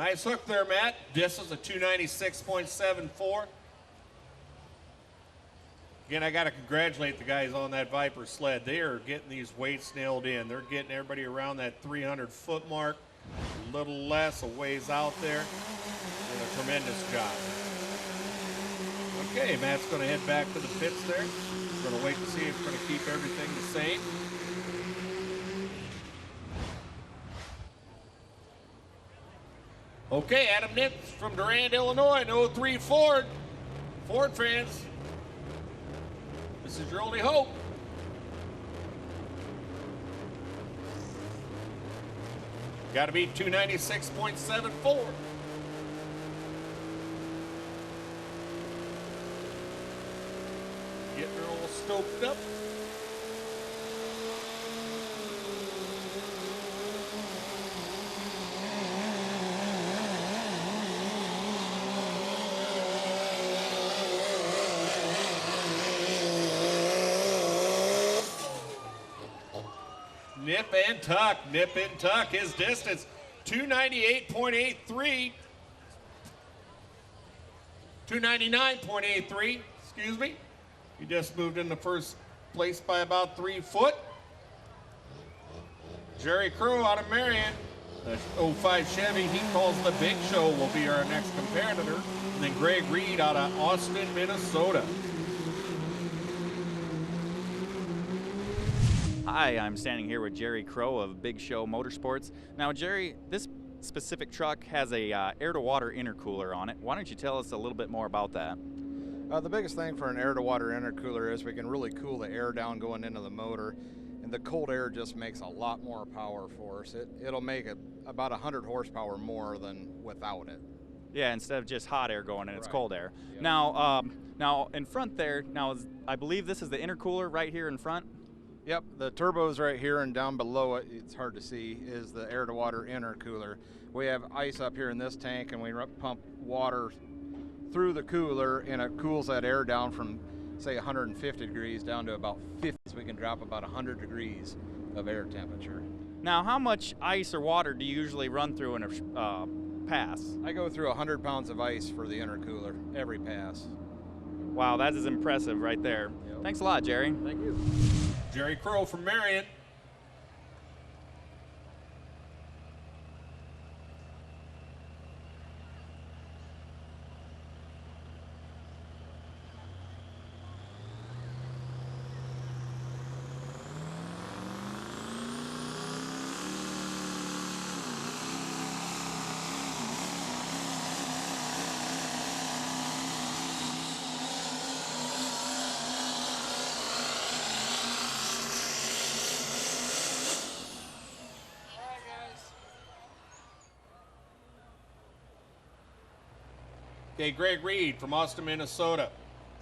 Nice hook there, Matt. This is a 296.74. Again, I got to congratulate the guys on that Viper sled. They are getting these weights nailed in. They're getting everybody around that 300-foot mark, a little less, a ways out there. Doing a tremendous job. Okay, Matt's going to head back to the pits there. We're going to wait to see if we're going to keep everything the same. Okay, Adam Nitz from Durand, Illinois, no 03 Ford. Ford fans, this is your only hope. Got to beat 296.74. Getting her all stoked up. Nip and tuck, his distance, 298.83, 299.83, excuse me. He just moved into first place by about 3 foot. Jerry Crow out of Marion, the 05 Chevy, he calls the Big Show, will be our next competitor. And then Greg Reed out of Austin, Minnesota. Hi, I'm standing here with Jerry Crow of Big Show Motorsports. Now, Jerry, this specific truck has a air-to-water intercooler on it. Why don't you tell us a little bit more about that? The biggest thing for an air-to-water intercooler is we can really cool the air down going into the motor, and the cold air just makes a lot more power for us. It'll make it about 100 horsepower more than without it. Yeah, instead of just hot air going in, it's Right. cold air. Yep. Now in front there, I believe this is the intercooler right here in front. Yep, the turbo's right here, and down below it, it's hard to see, is the air-to-water intercooler. We have ice up here in this tank, and we pump water through the cooler, and it cools that air down from, say, 150 degrees down to about 50. So we can drop about 100 degrees of air temperature. Now, how much ice or water do you usually run through in a pass? I go through 100 pounds of ice for the intercooler every pass. Wow, that is impressive right there. Yep. Thanks a lot, Jerry. Thank you. Jerry Crow from Marion. Okay, Greg Reed from Austin, Minnesota.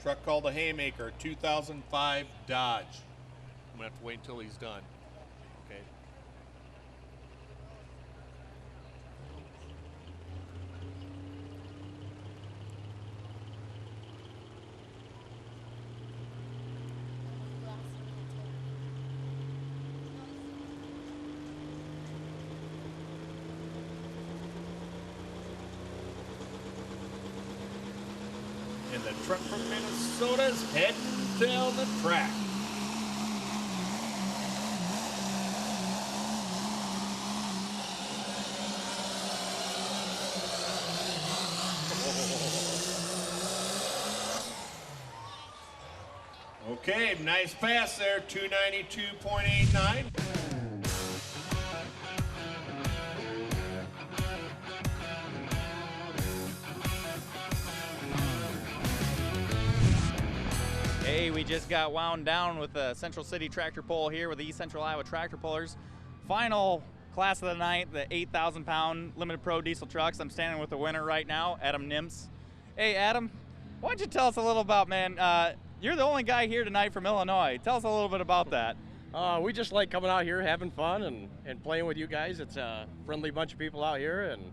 Truck called the Haymaker, 2005 Dodge. I'm gonna have to wait until he's done. Okay. And the truck from Minnesota's heading down the track. Okay, nice pass there, 292.89. Hey, we just got wound down with the Central City Tractor Pull here with the East Central Iowa Tractor Pullers. Final class of the night, the 8,000-pound Limited Pro diesel trucks. I'm standing with the winner right now, Adam Nimps. Hey, Adam, why don't you tell us a little about, man, you're the only guy here tonight from Illinois. Tell us a little bit about that. We just like coming out here, having fun, and playing with you guys. It's a friendly bunch of people out here, and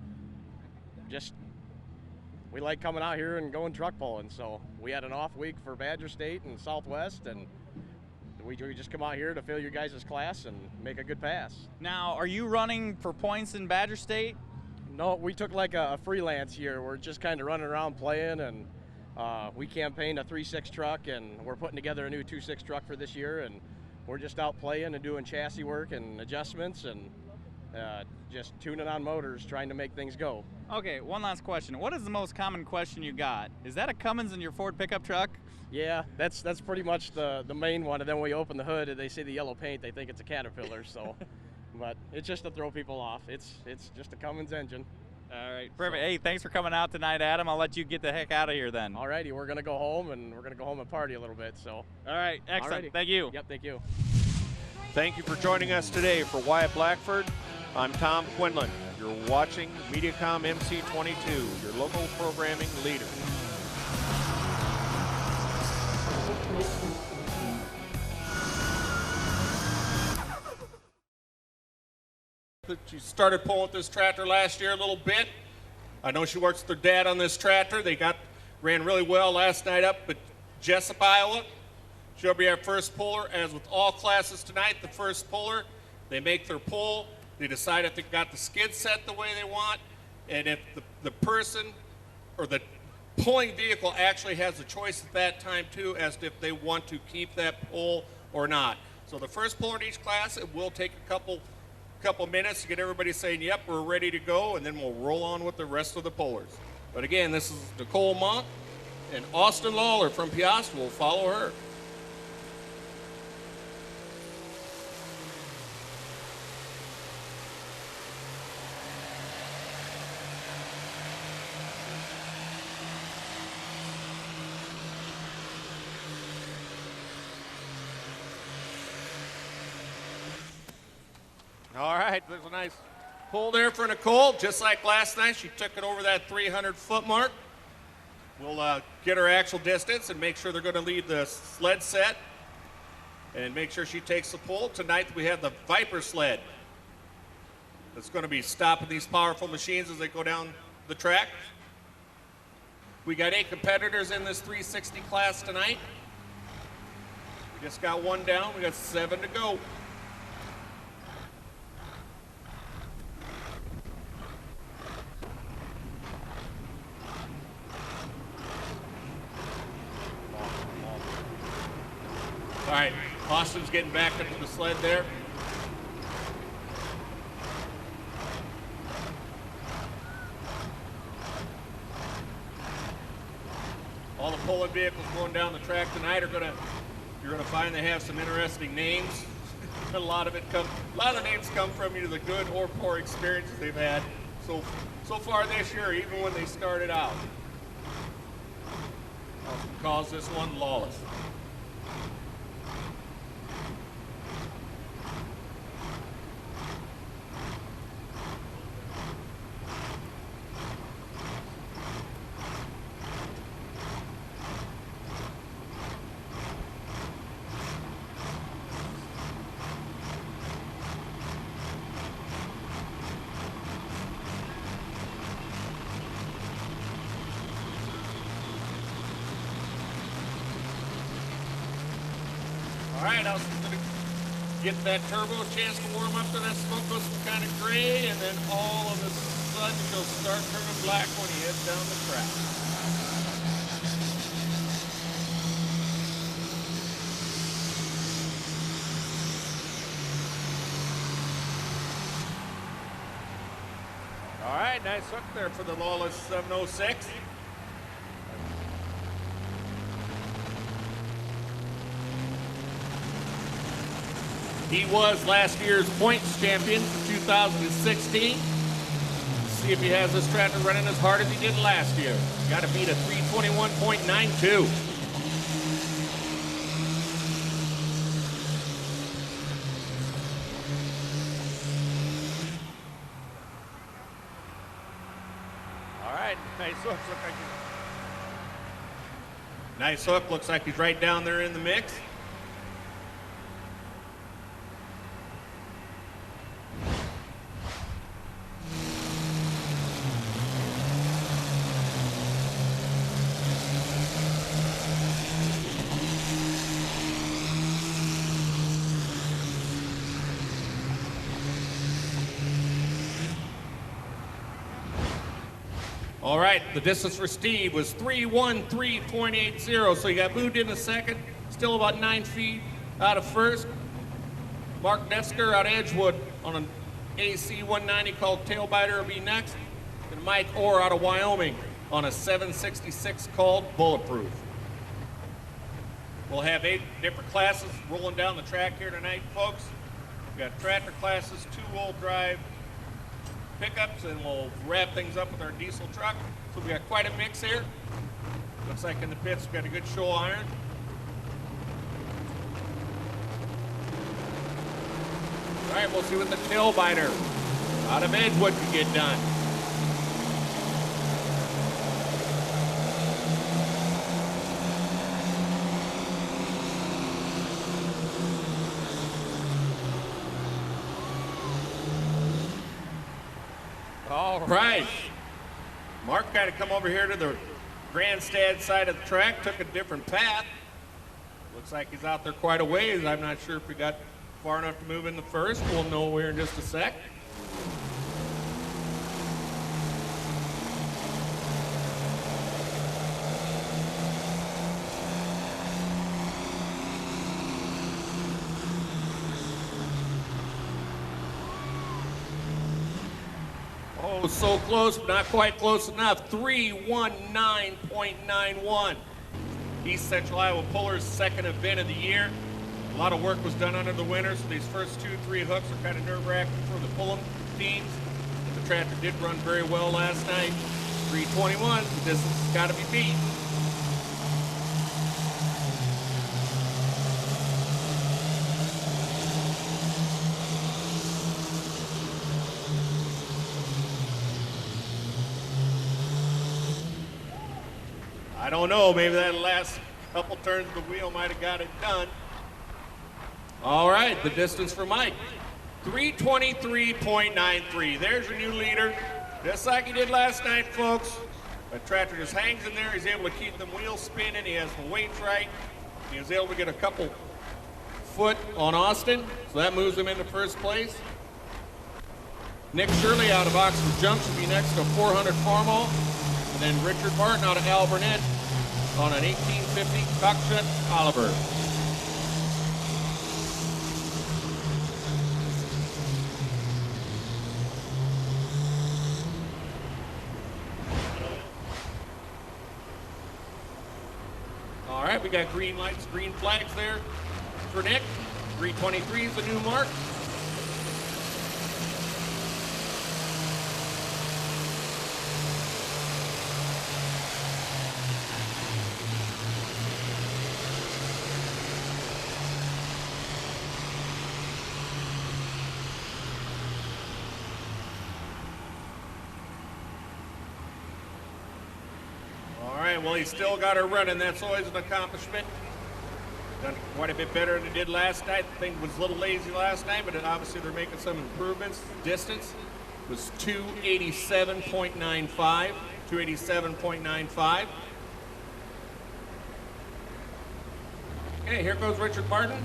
just we like coming out here and going truck pulling. So we had an off week for Badger State and Southwest, and we just come out here to fill your guys' class and make a good pass. Now, are you running for points in Badger State? No, we took like a freelance year. We're just kind of running around playing, and we campaigned a 3.6 truck, and we're putting together a new 2.6 truck for this year, and we're just out playing and doing chassis work and adjustments and just tuning on motors, trying to make things go. Okay, one last question. What is the most common question you got? Is that a Cummins in your Ford pickup truck? Yeah, that's pretty much the main one, and then when we open the hood and they see the yellow paint, they think it's a Caterpillar, so. But it's just to throw people off. It's just a Cummins engine. All right, perfect. Hey, thanks for coming out tonight, Adam. I'll let you get the heck out of here then. All righty, we're going to go home, and we're going to go home and party a little bit, so. All right, excellent. Alrighty. Thank you. Yep, thank you. Thank you for joining us today. For Wyatt Blackford, I'm Tom Quinlan. You're watching MediaCom MC22, your local programming leader. She started pulling with this tractor last year a little bit. I know she works with her dad on this tractor. They ran really well last night up at Jessup, Iowa. She'll be our first puller. As with all classes tonight, the first puller, they make their pull. They decide if they've got the skid set the way they want, and if the person or the pulling vehicle actually has a choice at that time too as to if they want to keep that pull or not. So the first puller in each class, it will take a couple minutes to get everybody saying, yep, we're ready to go, and then we'll roll on with the rest of the pullers. But again, this is Nicole Monk, and Austin Lawler from Piast will follow her. All right, there's a nice pull there for Nicole. Just like last night, she took it over that 300-foot mark. We'll get her actual distance and make sure they're going to lead the sled set and make sure she takes the pull. Tonight we have the Viper sled that's going to be stopping these powerful machines as they go down the track. We got 8 competitors in this 360 class tonight. We just got 1 down. We got 7 to go. All right, Austin's getting back into the sled there. All the pulling vehicles going down the track tonight you're gonna find they have some interesting names. A lot of the names come from either the good or poor experiences they've had so far this year, even when they started out. Austin calls this one Lawless. All right, I was going to get that turbo a chance to warm up to that smoke goes kind of gray, and then all of a sudden he'll start turning black when he heads down the track. All right, nice hook there for the Lawless 706. He was last year's points champion for 2016. See if he has this tractor running as hard as he did last year. Got to beat a 321.92. All right, nice hook. Nice hook. Looks like he's right down there in the mix. All right, the distance for Steve was 3:13.80, so he got moved in a second, still about 9 feet out of first. Mark Netzker out of Edgewood on an AC 190 called Tailbiter will be next. And Mike Orr out of Wyoming on a 766 called Bulletproof. We'll have 8 different classes rolling down the track here tonight, folks. We've got tractor classes, 2-wheel drive pickups, and we'll wrap things up with our diesel truck. So we've got quite a mix here. Looks like in the pits we've got a good show iron. All right, we'll see what the Tailbiter out of Edgewood can get done. All right. Mark got to come over here to the grandstand side of the track, took a different path. Looks like he's out there quite a ways. I'm not sure if he got far enough to move in the first. We'll know here in just a sec. Oh, so close, but not quite close enough. 3:19.91. East Central Iowa Pullers' second event of the year. A lot of work was done under the winter, so these first 2-3 hooks are kind of nerve-wracking for the pulling teams. But the tractor did run very well last night. 3:21, the distance has got to be beat. I don't know, maybe that last couple turns of the wheel might have got it done. All right, the distance for Mike, 3:23.93. There's your new leader, just like he did last night, folks. The tractor just hangs in there. He's able to keep them wheels spinning. He has the weights right. He was able to get a couple foot on Austin, so that moves him into first place. Nick Shirley out of Oxford Junction will be next to 400 Farmall. And then Richard Martin out of Al Burnett on an 1850 Cockshut Oliver. All right, we got green lights, green flags there for Nick. 3:23 is the new mark. Well, he still got her running. That's always an accomplishment. Done quite a bit better than he did last night. The thing was a little lazy last night, but obviously they're making some improvements. Distance was 287.95. 287.95. Okay, here goes Richard Martin.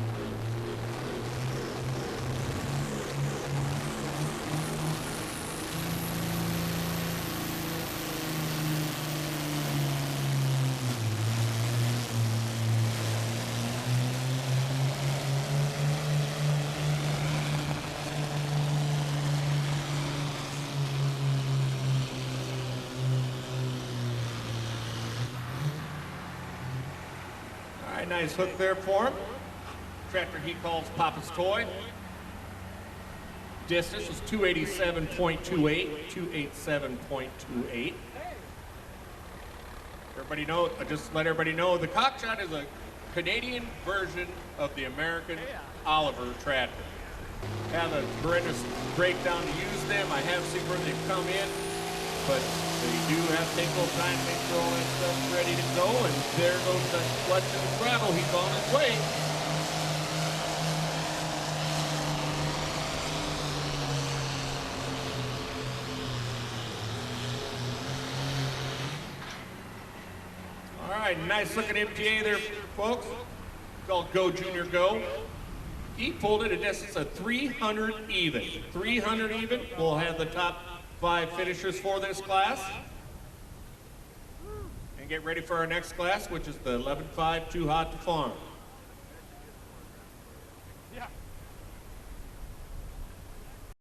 Nice hook there for him. Tractor he calls Papa's Toy. Distance was 287.28. 287.28. Everybody know, just let everybody know, the Cockshot is a Canadian version of the American Oliver tractor. Have a horrendous breakdown to use them. I have seen where they've come in, but they do have to take a little time to make sure all that stuff's ready to go, and there goes the clutch and the throttle. He's on his way. All right, nice looking MTA there, folks. It's called Go Junior Go. He pulled it a distance of 300 even. 300 even. We'll have the top 5 finishers for this class. And get ready for our next class, which is the 11.5 Too Hot to Farm.